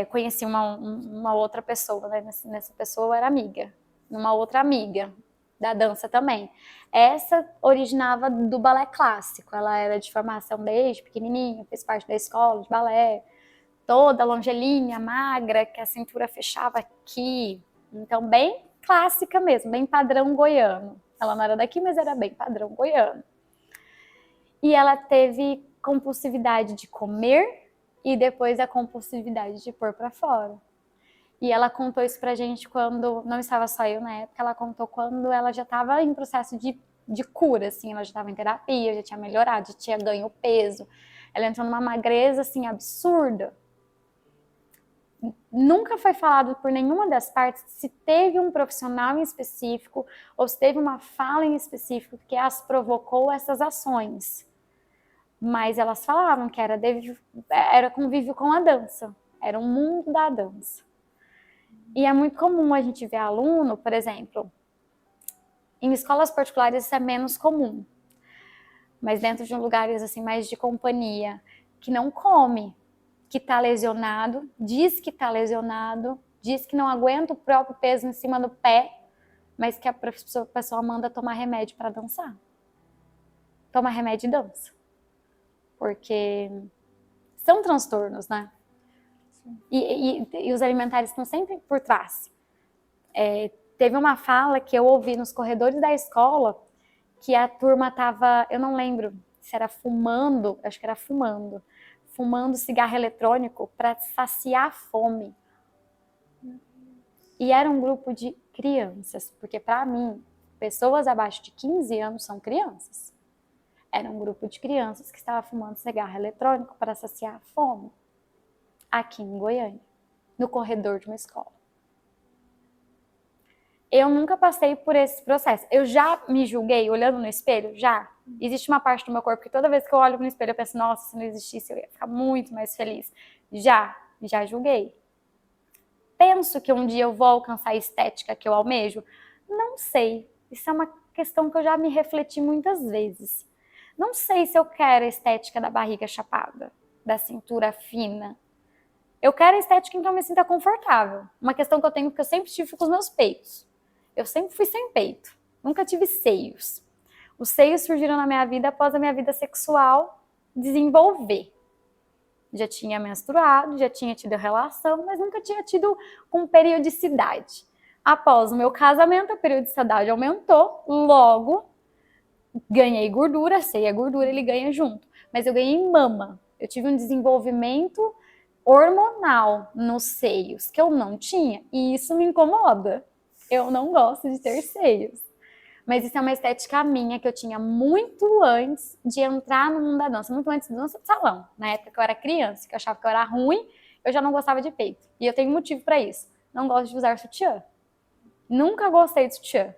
conheci uma outra pessoa, né? Nessa pessoa eu era amiga. Uma outra amiga da dança também. Essa originava do balé clássico. Ela era de formação desde pequenininha, fez parte da escola de balé. Toda longelinha, magra, que a cintura fechava aqui. Então, bem clássica mesmo, bem padrão goiano. Ela não era daqui, mas era bem padrão goiano. E ela teve compulsividade de comer e depois a compulsividade de pôr para fora. E ela contou isso pra gente quando, não estava só eu na época, ela contou quando ela já estava em processo de cura, assim, ela já estava em terapia, já tinha melhorado, já tinha ganho peso. Ela entrou numa magreza, assim, absurda. Nunca foi falado por nenhuma das partes se teve um profissional em específico ou se teve uma fala em específico que as provocou essas ações. Mas elas falavam que era convívio com a dança, era um mundo da dança. E é muito comum a gente ver aluno, por exemplo, em escolas particulares isso é menos comum, mas dentro de lugares assim mais de companhia, que não come, que está lesionado, diz que está lesionado, diz que não aguenta o próprio peso em cima do pé, mas que a pessoa manda tomar remédio para dançar. Toma remédio e dança. Porque são transtornos, né? E os alimentares estão sempre por trás. Teve uma fala que eu ouvi nos corredores da escola que a turma estava, eu não lembro se era fumando, acho que era fumando cigarro eletrônico para saciar a fome. E era um grupo de crianças, porque para mim, pessoas abaixo de 15 anos são crianças. Era um grupo de crianças que estava fumando cigarro eletrônico para saciar a fome, aqui em Goiânia, no corredor de uma escola. Eu nunca passei por esse processo. Eu já me julguei olhando no espelho? Já. Existe uma parte do meu corpo que toda vez que eu olho no espelho eu penso, nossa, se não existisse eu ia ficar muito mais feliz. Já julguei. Penso que um dia eu vou alcançar a estética que eu almejo? Não sei. Isso é uma questão que eu já me refleti muitas vezes. Não sei se eu quero a estética da barriga chapada, da cintura fina. Eu quero a estética em que eu me sinta confortável. Uma questão que eu tenho porque eu sempre tive com os meus peitos. Eu sempre fui sem peito, nunca tive seios. Os seios surgiram na minha vida após a minha vida sexual desenvolver. Já tinha menstruado, já tinha tido relação, mas nunca tinha tido com periodicidade. Após o meu casamento, a periodicidade aumentou, logo ganhei gordura, sei a gordura ele ganha junto, mas eu ganhei mama. Eu tive um desenvolvimento hormonal nos seios que eu não tinha e isso me incomoda. Eu não gosto de ter seios. Mas isso é uma estética minha que eu tinha muito antes de entrar no mundo da dança. Muito antes da dança de salão. Na época que eu era criança, que eu achava que eu era ruim, eu já não gostava de peito. E eu tenho motivo para isso. Não gosto de usar sutiã. Nunca gostei de sutiã.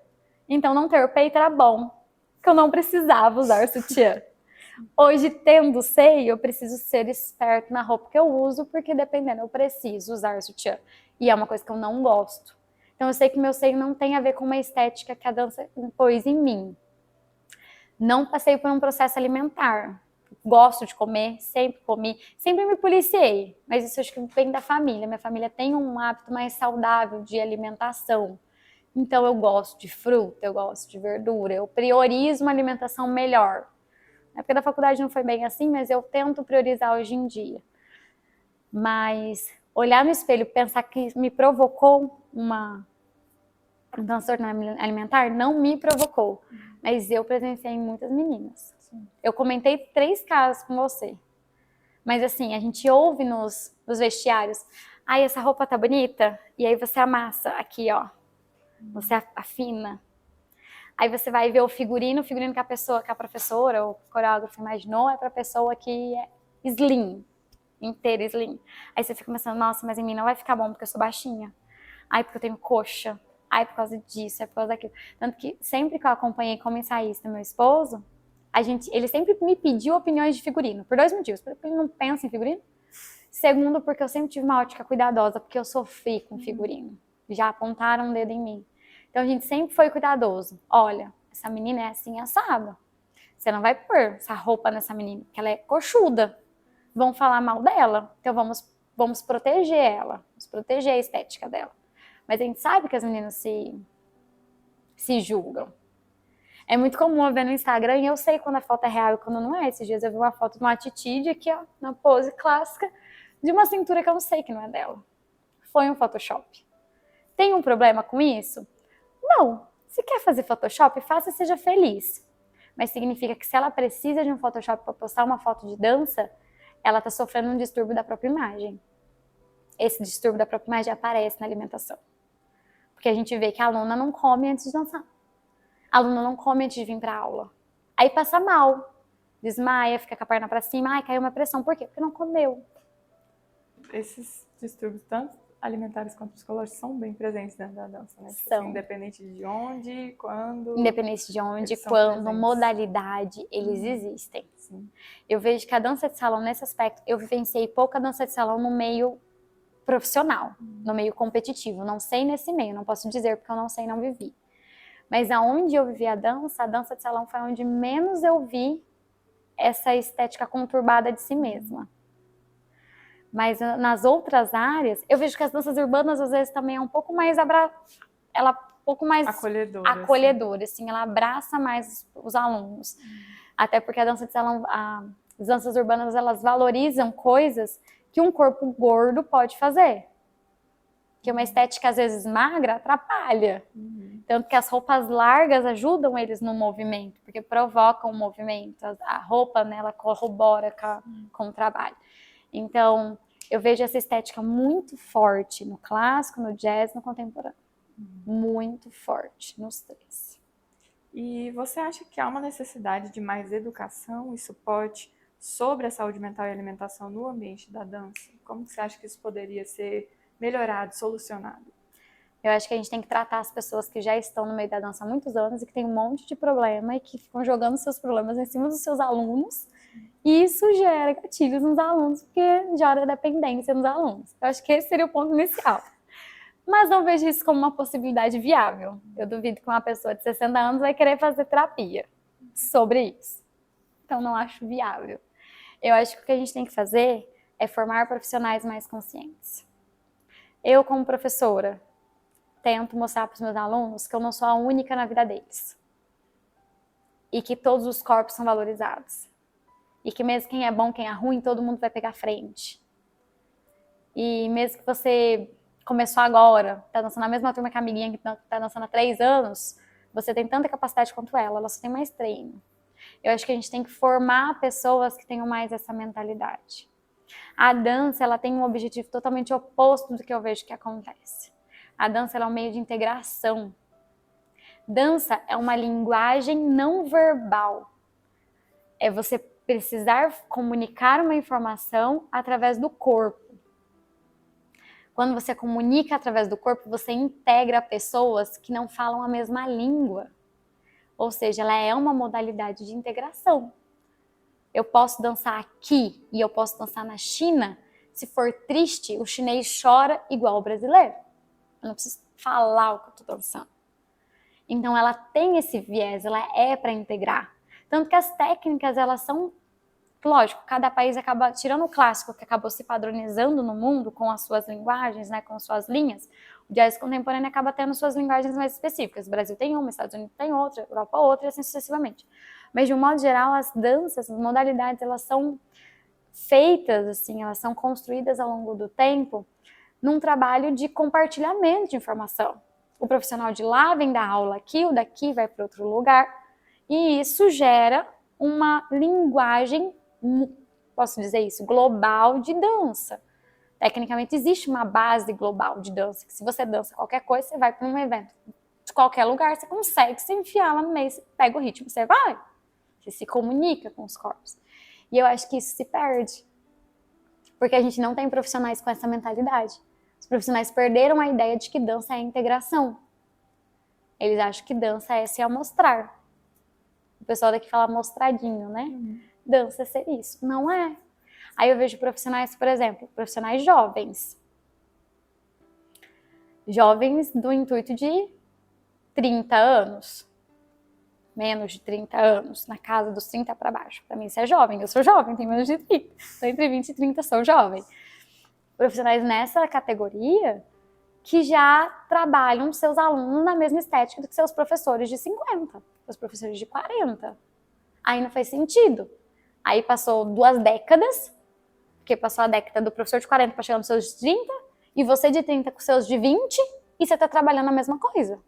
Então não ter peito era bom, porque eu não precisava usar sutiã. Hoje, tendo seio, eu preciso ser esperto na roupa que eu uso, porque dependendo, eu preciso usar sutiã. E é uma coisa que eu não gosto. Então eu sei que meu seio não tem a ver com uma estética que a dança impôs em mim. Não passei por um processo alimentar. Gosto de comer, sempre comi, sempre me policiei. Mas isso acho que vem da família. Minha família tem um hábito mais saudável de alimentação. Então eu gosto de fruta, eu gosto de verdura, eu priorizo uma alimentação melhor. Na época da faculdade não foi bem assim, mas eu tento priorizar hoje em dia. Mas olhar no espelho e pensar que me provocou um transtorno alimentar, não me provocou. Mas eu presenciei muitas meninas. Sim. Eu comentei 3 casos com você. Mas assim, a gente ouve nos vestiários, ai, essa roupa tá bonita? E aí você amassa aqui, ó. Você afina. Aí você vai ver o figurino que a professora ou coreógrafa imaginou é pra pessoa que é slim, inteira slim. Aí você fica pensando, nossa, mas em mim não vai ficar bom porque eu sou baixinha. Ai, porque eu tenho coxa. Ai, por causa disso, é por causa daquilo. Tanto que sempre que eu acompanhei como ensaísta meu esposo, ele sempre me pediu opiniões de figurino, por 2 motivos. Porque ele não pensa em figurino Segundo, porque eu sempre tive uma ótica cuidadosa, porque eu sofri com figurino. Já apontaram um dedo em mim. Então a gente sempre foi cuidadoso. Olha, essa menina é assim assada. Você não vai pôr essa roupa nessa menina, porque ela é coxuda. Vão falar mal dela, então vamos proteger ela. Vamos proteger a estética dela. Mas a gente sabe que as meninas se julgam. É muito comum eu ver no Instagram, e eu sei quando a foto é real e quando não é. Esses dias eu vi uma foto de uma atitude aqui, ó, na pose clássica, de uma cintura que eu não sei que não é dela. Foi um Photoshop. Tem um problema com isso? Não. Se quer fazer Photoshop, faça e seja feliz. Mas significa que se ela precisa de um Photoshop para postar uma foto de dança, ela está sofrendo um distúrbio da própria imagem. Esse distúrbio da própria imagem aparece na alimentação. Porque a gente vê que a aluna não come antes de dançar. A aluna não come antes de vir para a aula. Aí passa mal, desmaia, fica com a perna para cima, ai, caiu uma pressão. Por quê? Porque não comeu. Esses distúrbios, tanto alimentares quanto psicológicos, são bem presentes dentro da dança, né? Tipo São. assim, independente de onde, quando... Independente de onde, eles são quando, presentes. modalidade, eles existem. Sim. Eu vejo que a dança de salão, nesse aspecto, eu vivenciei pouca dança de salão no meio profissional, no meio competitivo. Não sei nesse meio, não posso dizer porque eu não sei, não vivi. Mas aonde eu vivi a dança de salão foi onde menos eu vi essa estética conturbada de si mesma. Mas nas outras áreas, eu vejo que as danças urbanas às vezes também é um pouco mais acolhedora, assim, ela abraça mais os alunos. Até porque a dança de salão, as danças urbanas, elas valorizam coisas que um corpo gordo pode fazer. Que uma estética às vezes magra atrapalha. Tanto que as roupas largas ajudam eles no movimento, porque provocam o movimento. A roupa, né, ela corrobora com o trabalho. Então, eu vejo essa estética muito forte no clássico, no jazz, no contemporâneo. Muito forte nos três. E você acha que há uma necessidade de mais educação e suporte sobre a saúde mental e alimentação no ambiente da dança? Como você acha que isso poderia ser melhorado, solucionado? Eu acho que a gente tem que tratar as pessoas que já estão no meio da dança há muitos anos e que têm um monte de problema e que ficam jogando seus problemas em cima dos seus alunos. E isso gera gatilhos nos alunos, porque gera dependência nos alunos. Eu acho que esse seria o ponto inicial. Mas não vejo isso como uma possibilidade viável. Eu duvido que uma pessoa de 60 anos vai querer fazer terapia sobre isso. Então não acho viável. Eu acho que o que a gente tem que fazer é formar profissionais mais conscientes. Eu, como professora, tento mostrar para os meus alunos que eu não sou a única na vida deles. E que todos os corpos são valorizados. E que mesmo quem é bom, quem é ruim, todo mundo vai pegar frente. E mesmo que você começou agora, está dançando na mesma turma que a amiguinha que está dançando há 3 anos, você tem tanta capacidade quanto ela só tem mais treino. Eu acho que a gente tem que formar pessoas que tenham mais essa mentalidade. A dança, ela tem um objetivo totalmente oposto do que eu vejo que acontece. A dança ela é um meio de integração. Dança é uma linguagem não verbal. É você precisar comunicar uma informação através do corpo. Quando você comunica através do corpo, você integra pessoas que não falam a mesma língua. Ou seja, ela é uma modalidade de integração. Eu posso dançar aqui e eu posso dançar na China. Se for triste, o chinês chora igual o brasileiro. Eu não preciso falar o que eu estou dançando. Então ela tem esse viés, ela é para integrar. Tanto que as técnicas, elas são, lógico, cada país acaba, tirando o clássico que acabou se padronizando no mundo com as suas linguagens, né, com as suas linhas, o jazz contemporâneo acaba tendo suas linguagens mais específicas. O Brasil tem uma, Estados Unidos tem outra, Europa outra e assim sucessivamente. Mas de um modo geral, as danças, as modalidades, elas são feitas, assim, elas são construídas ao longo do tempo num trabalho de compartilhamento de informação. O profissional de lá vem dar aula aqui, o daqui vai para outro lugar, e isso gera uma linguagem, posso dizer isso, global de dança. Tecnicamente existe uma base global de dança, que se você dança qualquer coisa, você vai para um evento de qualquer lugar, você consegue se enfiar lá no meio, você pega o ritmo, você vai, você se comunica com os corpos. E eu acho que isso se perde, porque a gente não tem profissionais com essa mentalidade. Os profissionais perderam a ideia de que dança é integração. Eles acham que dança é se amostrar. O pessoal daqui fala mostradinho, né? Dança é ser isso. Não é. Aí eu vejo profissionais, por exemplo, profissionais jovens. Jovens do intuito de 30 anos. Menos de 30 anos, na casa dos 30 para baixo. Para mim isso é jovem, eu sou jovem, tenho menos de 30. Então entre 20 e 30 sou jovem. Profissionais nessa categoria que já trabalham seus alunos na mesma estética do que seus professores de 50, os professores de 40. Aí não faz sentido. Aí passou 2 décadas, porque passou a década do professor de 40 para chegar nos seus 30, e você de 30 com seus de 20, e você está trabalhando a mesma coisa.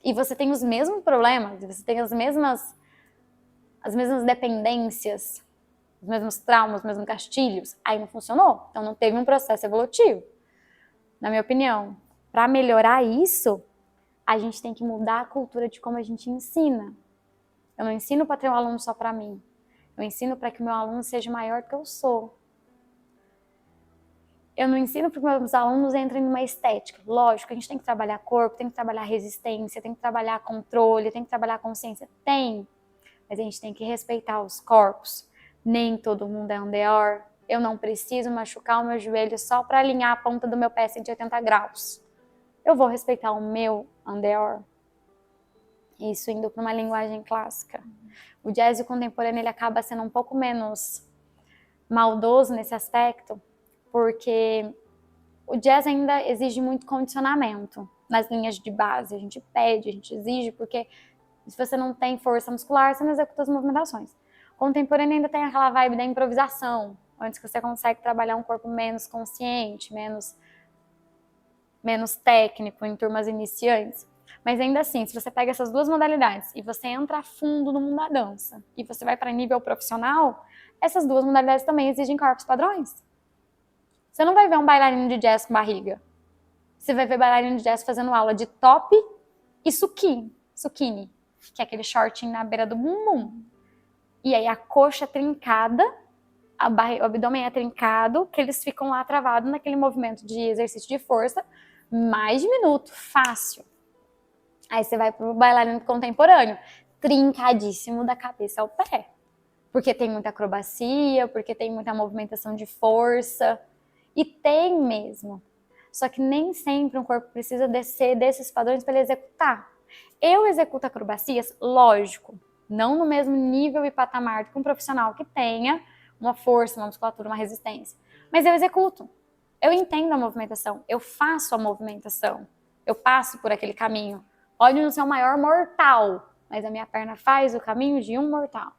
E você tem os mesmos problemas, você tem as mesmas dependências, os mesmos traumas, os mesmos gastilhos. Aí não funcionou. Então não teve um processo evolutivo. Na minha opinião, para melhorar isso, a gente tem que mudar a cultura de como a gente ensina. Eu não ensino para ter um aluno só para mim. Eu ensino para que o meu aluno seja maior do que eu sou. Eu não ensino para que meus alunos entrem numa estética. Lógico, a gente tem que trabalhar corpo, tem que trabalhar resistência, tem que trabalhar controle, tem que trabalhar consciência. Tem. Mas a gente tem que respeitar os corpos. Nem todo mundo é um Dior. Eu não preciso machucar o meu joelho só para alinhar a ponta do meu pé 180 graus. Eu vou respeitar o meu Andeor. Isso indo para uma linguagem clássica. O jazz contemporâneo ele acaba sendo um pouco menos maldoso nesse aspecto, porque o jazz ainda exige muito condicionamento nas linhas de base. A gente pede, a gente exige, porque se você não tem força muscular, você não executa as movimentações. O contemporâneo ainda tem aquela vibe da improvisação, onde você consegue trabalhar um corpo menos consciente, menos técnico em turmas iniciantes. Mas ainda assim, se você pega essas duas modalidades e você entra a fundo no mundo da dança e você vai para nível profissional, essas duas modalidades também exigem corpos padrões. Você não vai ver um bailarino de jazz com barriga. Você vai ver bailarino de jazz fazendo aula de top e zucchini, que é aquele shortinho na beira do bumbum. E aí a coxa é trincada, o abdômen é trincado, que eles ficam lá travados naquele movimento de exercício de força, mais de minuto, fácil. Aí você vai pro bailarino contemporâneo, trincadíssimo da cabeça ao pé. Porque tem muita acrobacia, porque tem muita movimentação de força. E tem mesmo. Só que nem sempre um corpo precisa descer desses padrões para ele executar. Eu executo acrobacias, lógico, não no mesmo nível e patamar que um profissional que tenha uma força, uma musculatura, uma resistência. Mas eu executo. Eu entendo a movimentação. Eu faço a movimentação. Eu passo por aquele caminho. Pode não ser o maior mortal, mas a minha perna faz o caminho de um mortal.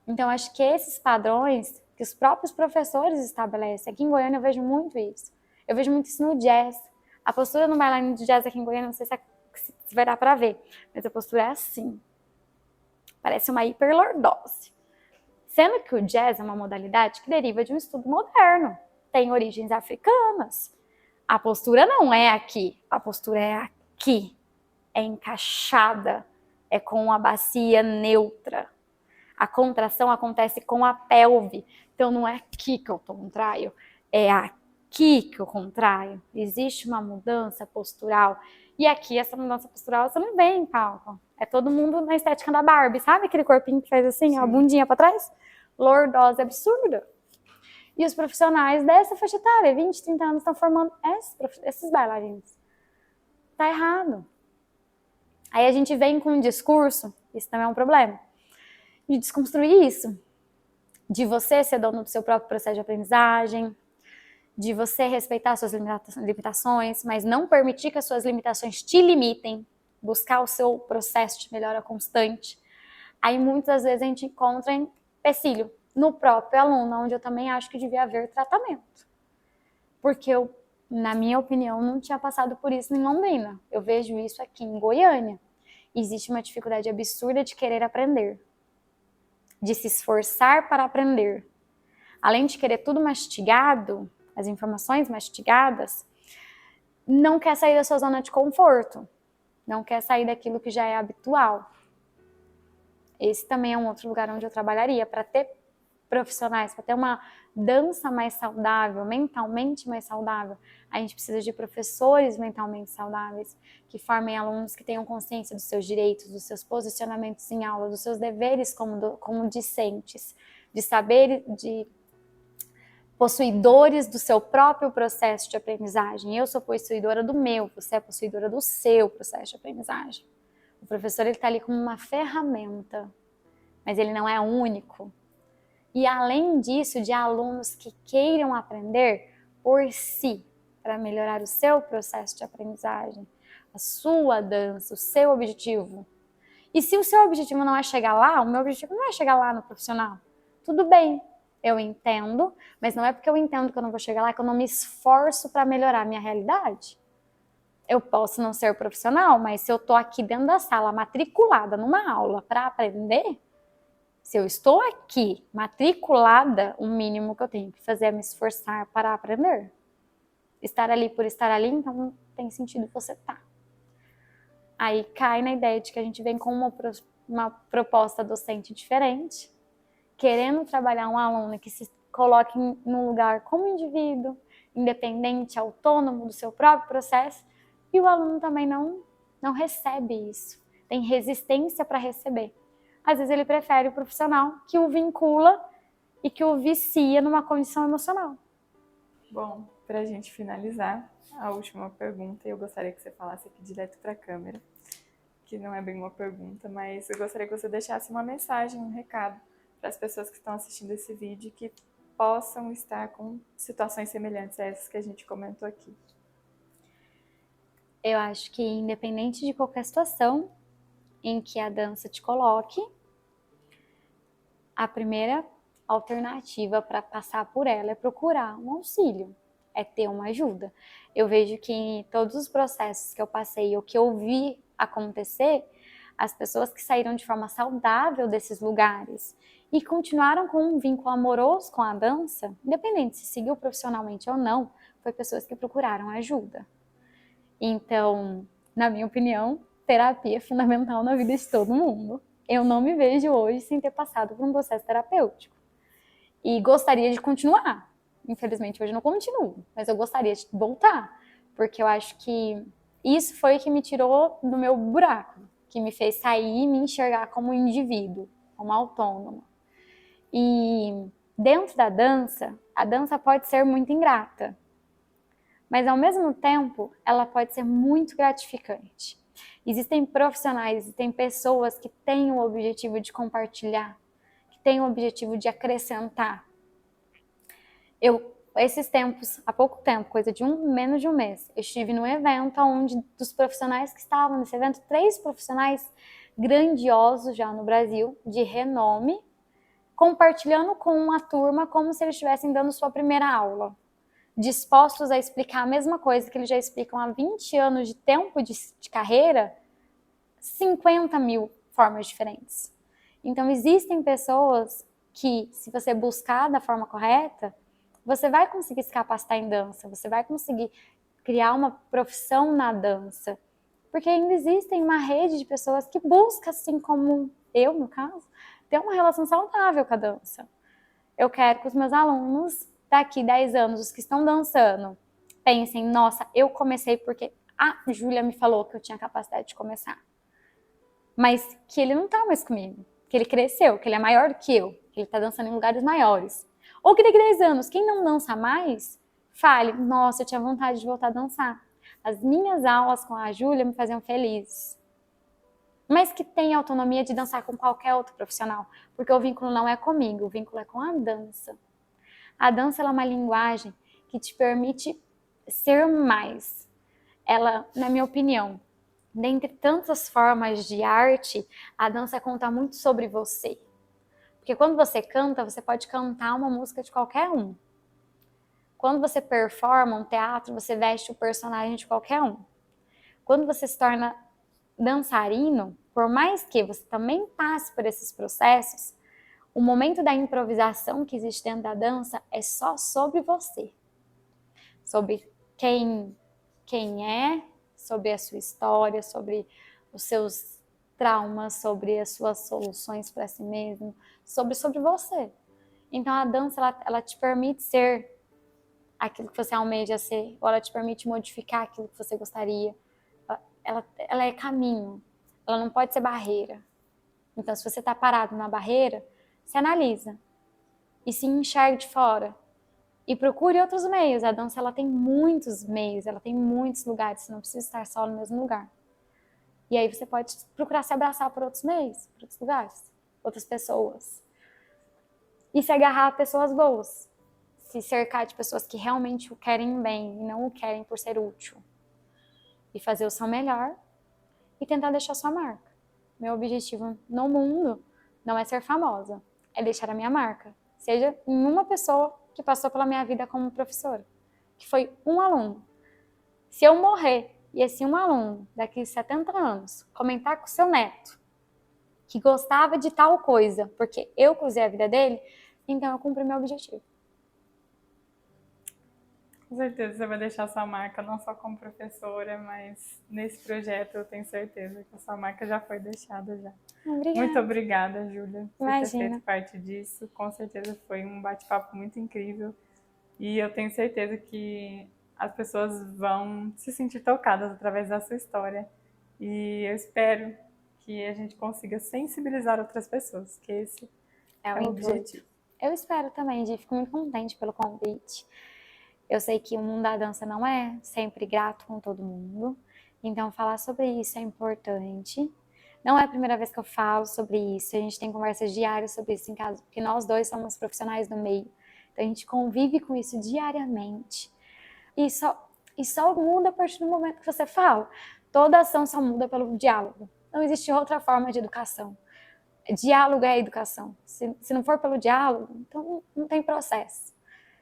Então, acho que esses padrões que os próprios professores estabelecem. Aqui em Goiânia eu vejo muito isso. Eu vejo muito isso no jazz. A postura no bailarino de jazz aqui em Goiânia, não sei se vai dar pra ver, mas a postura é assim. Parece uma hiperlordose. Sendo que o jazz é uma modalidade que deriva de um estudo moderno. Tem origens africanas. A postura não é aqui, a postura é aqui. É encaixada, é com a bacia neutra. A contração acontece com a pelve. Então não é aqui que eu contraio, é aqui que eu contraio. Existe uma mudança postural. E aqui essa mudança postural você não vê em palco. É todo mundo na estética da Barbie, sabe aquele corpinho que faz assim, sim, a bundinha para trás? Lordose absurda. E os profissionais dessa faixa etária, 20, 30 anos, estão formando esses bailarinos. Tá errado. Aí a gente vem com um discurso, isso também é um problema, de desconstruir isso. De você ser dono do seu próprio processo de aprendizagem, de você respeitar suas limitações, mas não permitir que as suas limitações te limitem, buscar o seu processo de melhora constante. Aí muitas vezes a gente encontra empecilho no próprio aluno, onde eu também acho que devia haver tratamento. Porque eu, na minha opinião, não tinha passado por isso em Londrina. Eu vejo isso aqui em Goiânia. Existe uma dificuldade absurda de querer aprender, de se esforçar para aprender. Além de querer tudo mastigado, as informações mastigadas, não quer sair da sua zona de conforto, não quer sair daquilo que já é habitual. Esse também é um outro lugar onde eu trabalharia, para ter profissionais, para ter uma dança mais saudável, mentalmente mais saudável. A gente precisa de professores mentalmente saudáveis, que formem alunos que tenham consciência dos seus direitos, dos seus posicionamentos em aula, dos seus deveres como discentes, de saber, de possuidores do seu próprio processo de aprendizagem. Eu sou possuidora do meu, você é possuidora do seu processo de aprendizagem. O professor está ali como uma ferramenta, mas ele não é único. E além disso, de alunos que queiram aprender por si, para melhorar o seu processo de aprendizagem, a sua dança, o seu objetivo. E se o seu objetivo não é chegar lá, o meu objetivo não é chegar lá no profissional. Tudo bem, eu entendo, mas não é porque eu entendo que eu não vou chegar lá que eu não me esforço para melhorar a minha realidade. Eu posso não ser profissional, mas se eu estou aqui dentro da sala matriculada numa aula para aprender, se eu estou aqui matriculada, o mínimo que eu tenho que fazer é me esforçar para aprender. Estar ali por estar ali, então não tem sentido você estar. Aí cai na ideia de que a gente vem com uma proposta docente diferente, querendo trabalhar um aluno que se coloque num lugar como indivíduo, independente, autônomo do seu próprio processo, e o aluno também não recebe isso, tem resistência para receber. Às vezes ele prefere o profissional que o vincula e que o vicia numa condição emocional. Bom, para a gente finalizar, a última pergunta, eu gostaria que você falasse aqui direto para a câmera, que não é bem uma pergunta, mas eu gostaria que você deixasse uma mensagem, um recado para as pessoas que estão assistindo esse vídeo que possam estar com situações semelhantes a essas que a gente comentou aqui. Eu acho que independente de qualquer situação em que a dança te coloque, a primeira alternativa para passar por ela é procurar um auxílio, é ter uma ajuda. Eu vejo que em todos os processos que eu passei, o que eu vi acontecer, as pessoas que saíram de forma saudável desses lugares e continuaram com um vínculo amoroso com a dança, independente se seguiu profissionalmente ou não, foi pessoas que procuraram ajuda. Então, na minha opinião, terapia é fundamental na vida de todo mundo. Eu não me vejo hoje sem ter passado por um processo terapêutico. E gostaria de continuar. Infelizmente, hoje não continuo, mas eu gostaria de voltar, porque eu acho que isso foi o que me tirou do meu buraco, que me fez sair e me enxergar como indivíduo, como autônoma. E dentro da dança, a dança pode ser muito ingrata, mas ao mesmo tempo, ela pode ser muito gratificante. Existem profissionais, existem pessoas que têm o objetivo de compartilhar, que têm o objetivo de acrescentar. Esses tempos, há pouco tempo, coisa de menos de um mês, eu estive num evento onde dos profissionais que estavam nesse evento, 3 profissionais grandiosos já no Brasil, de renome, compartilhando com uma turma como se eles estivessem dando sua primeira aula, dispostos a explicar a mesma coisa que eles já explicam há 20 anos de tempo de carreira, 50 mil formas diferentes. Então, existem pessoas que, se você buscar da forma correta, você vai conseguir se capacitar em dança, você vai conseguir criar uma profissão na dança, porque ainda existem uma rede de pessoas que busca, assim como eu, no caso, ter uma relação saudável com a dança. Eu quero que os meus alunos, daqui 10 anos, os que estão dançando, pensem, nossa, eu comecei porque a Júlia me falou que eu tinha capacidade de começar. Mas que ele não tá mais comigo, que ele cresceu, que ele é maior do que eu, que ele tá dançando em lugares maiores. Ou que daqui 10 anos, quem não dança mais, fale, nossa, eu tinha vontade de voltar a dançar. As minhas aulas com a Júlia me faziam feliz. Mas que tenha autonomia de dançar com qualquer outro profissional, porque o vínculo não é comigo, o vínculo é com a dança. A dança ela é uma linguagem que te permite ser mais. Ela, na minha opinião, dentre tantas formas de arte, a dança conta muito sobre você. Porque quando você canta, você pode cantar uma música de qualquer um. Quando você performa um teatro, você veste o personagem de qualquer um. Quando você se torna dançarino, por mais que você também passe por esses processos, o momento da improvisação que existe dentro da dança é só sobre você. Sobre quem é, sobre a sua história, sobre os seus traumas, sobre as suas soluções para si mesmo, sobre você. Então a dança ela te permite ser aquilo que você almeja ser, ou ela te permite modificar aquilo que você gostaria. Ela é caminho, ela não pode ser barreira. Então se você está parado na barreira, se analisa. e se enxergue de fora. E procure outros meios. A dança, ela tem muitos meios, ela tem muitos lugares, você não precisa estar só no mesmo lugar. E aí você pode procurar se abraçar por outros meios, por outros lugares, outras pessoas. E se agarrar a pessoas boas. Se cercar de pessoas que realmente o querem bem e não o querem por ser útil. E fazer o seu melhor e tentar deixar sua marca. Meu objetivo no mundo não é ser famosa, é deixar a minha marca. Seja em uma pessoa que passou pela minha vida como professora, que foi um aluno. Se eu morrer e esse um aluno, daqui a 70 anos, comentar com o seu neto que gostava de tal coisa, porque eu cruzei a vida dele, então eu cumpri meu objetivo. Com certeza você vai deixar sua marca não só como professora, mas nesse projeto eu tenho certeza que a sua marca já foi deixada já. Obrigada. Muito obrigada, Júlia, por ter Imagina. feito parte disso. Com certeza foi um bate-papo muito incrível e eu tenho certeza que as pessoas vão se sentir tocadas através da sua história e eu espero que a gente consiga sensibilizar outras pessoas, que esse é o objetivo. Eu espero também, Gi, fico muito contente pelo convite. Eu sei que o mundo da dança não é sempre grato com todo mundo, então falar sobre isso é importante. Não é a primeira vez que eu falo sobre isso, a gente tem conversas diárias sobre isso em casa, porque nós dois somos profissionais do meio, então a gente convive com isso diariamente. E só muda a partir do momento que você fala. Toda ação só muda pelo diálogo. Não existe outra forma de educação. Diálogo é educação. Se não for pelo diálogo, então não tem processo.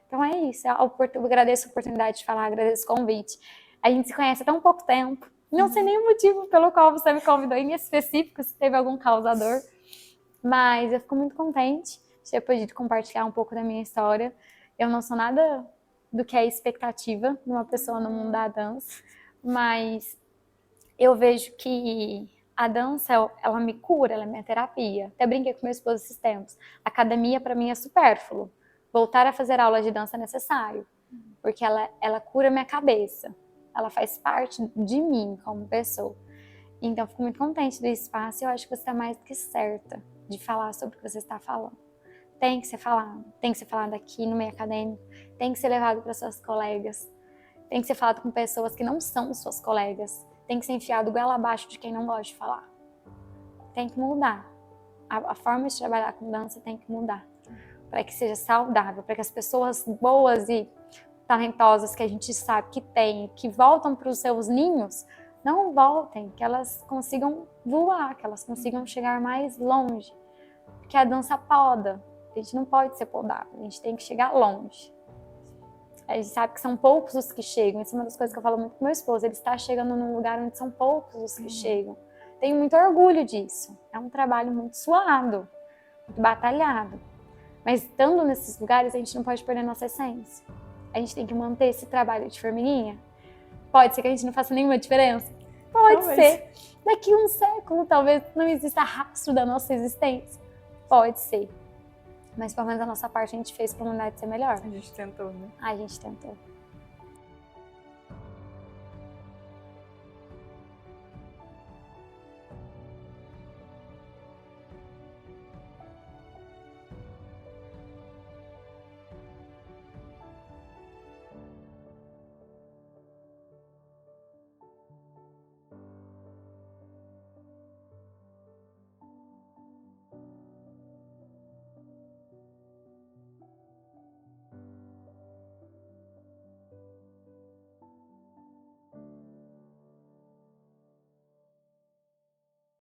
Então é isso. Eu agradeço a oportunidade de falar, agradeço o convite. A gente se conhece há tão pouco tempo. Não sei nem o motivo pelo qual você me convidou em específico, se teve algum causador. Mas eu fico muito contente de ter podido compartilhar um pouco da minha história. Eu não sou nada do que é expectativa de uma pessoa no mundo da dança, mas eu vejo que a dança, ela me cura, ela é minha terapia. Até brinquei com meu esposo esses tempos. Academia, para mim, é supérfluo. Voltar a fazer aula de dança é necessário, porque ela cura minha cabeça. Ela faz parte de mim como pessoa. Então, fico muito contente do espaço e eu acho que você está mais do que certa de falar sobre o que você está falando. Tem que ser falado aqui no meio acadêmico, tem que ser levado para suas colegas, tem que ser falado com pessoas que não são suas colegas, tem que ser enfiado goela abaixo de quem não gosta de falar. Tem que mudar. A forma de trabalhar com dança tem que mudar, para que seja saudável, para que as pessoas boas e talentosas que a gente sabe que tem, que voltam para os seus ninhos, não voltem, que elas consigam voar, que elas consigam chegar mais longe. Porque a dança poda. A gente não pode ser podado, a gente tem que chegar longe. A gente sabe que são poucos os que chegam. Isso é uma das coisas que eu falo muito com meu esposo. Ele está chegando num lugar onde são poucos os que chegam. Tenho muito orgulho disso. É um trabalho muito suado, muito batalhado. Mas estando nesses lugares, a gente não pode perder nossa essência. A gente tem que manter esse trabalho de formiguinha. Pode ser que a gente não faça nenhuma diferença? Pode ser. Daqui a um século, talvez não exista rastro da nossa existência. Pode ser. Mas pelo menos a nossa parte a gente fez para a humanidade ser melhor. A gente tentou, né? A gente tentou.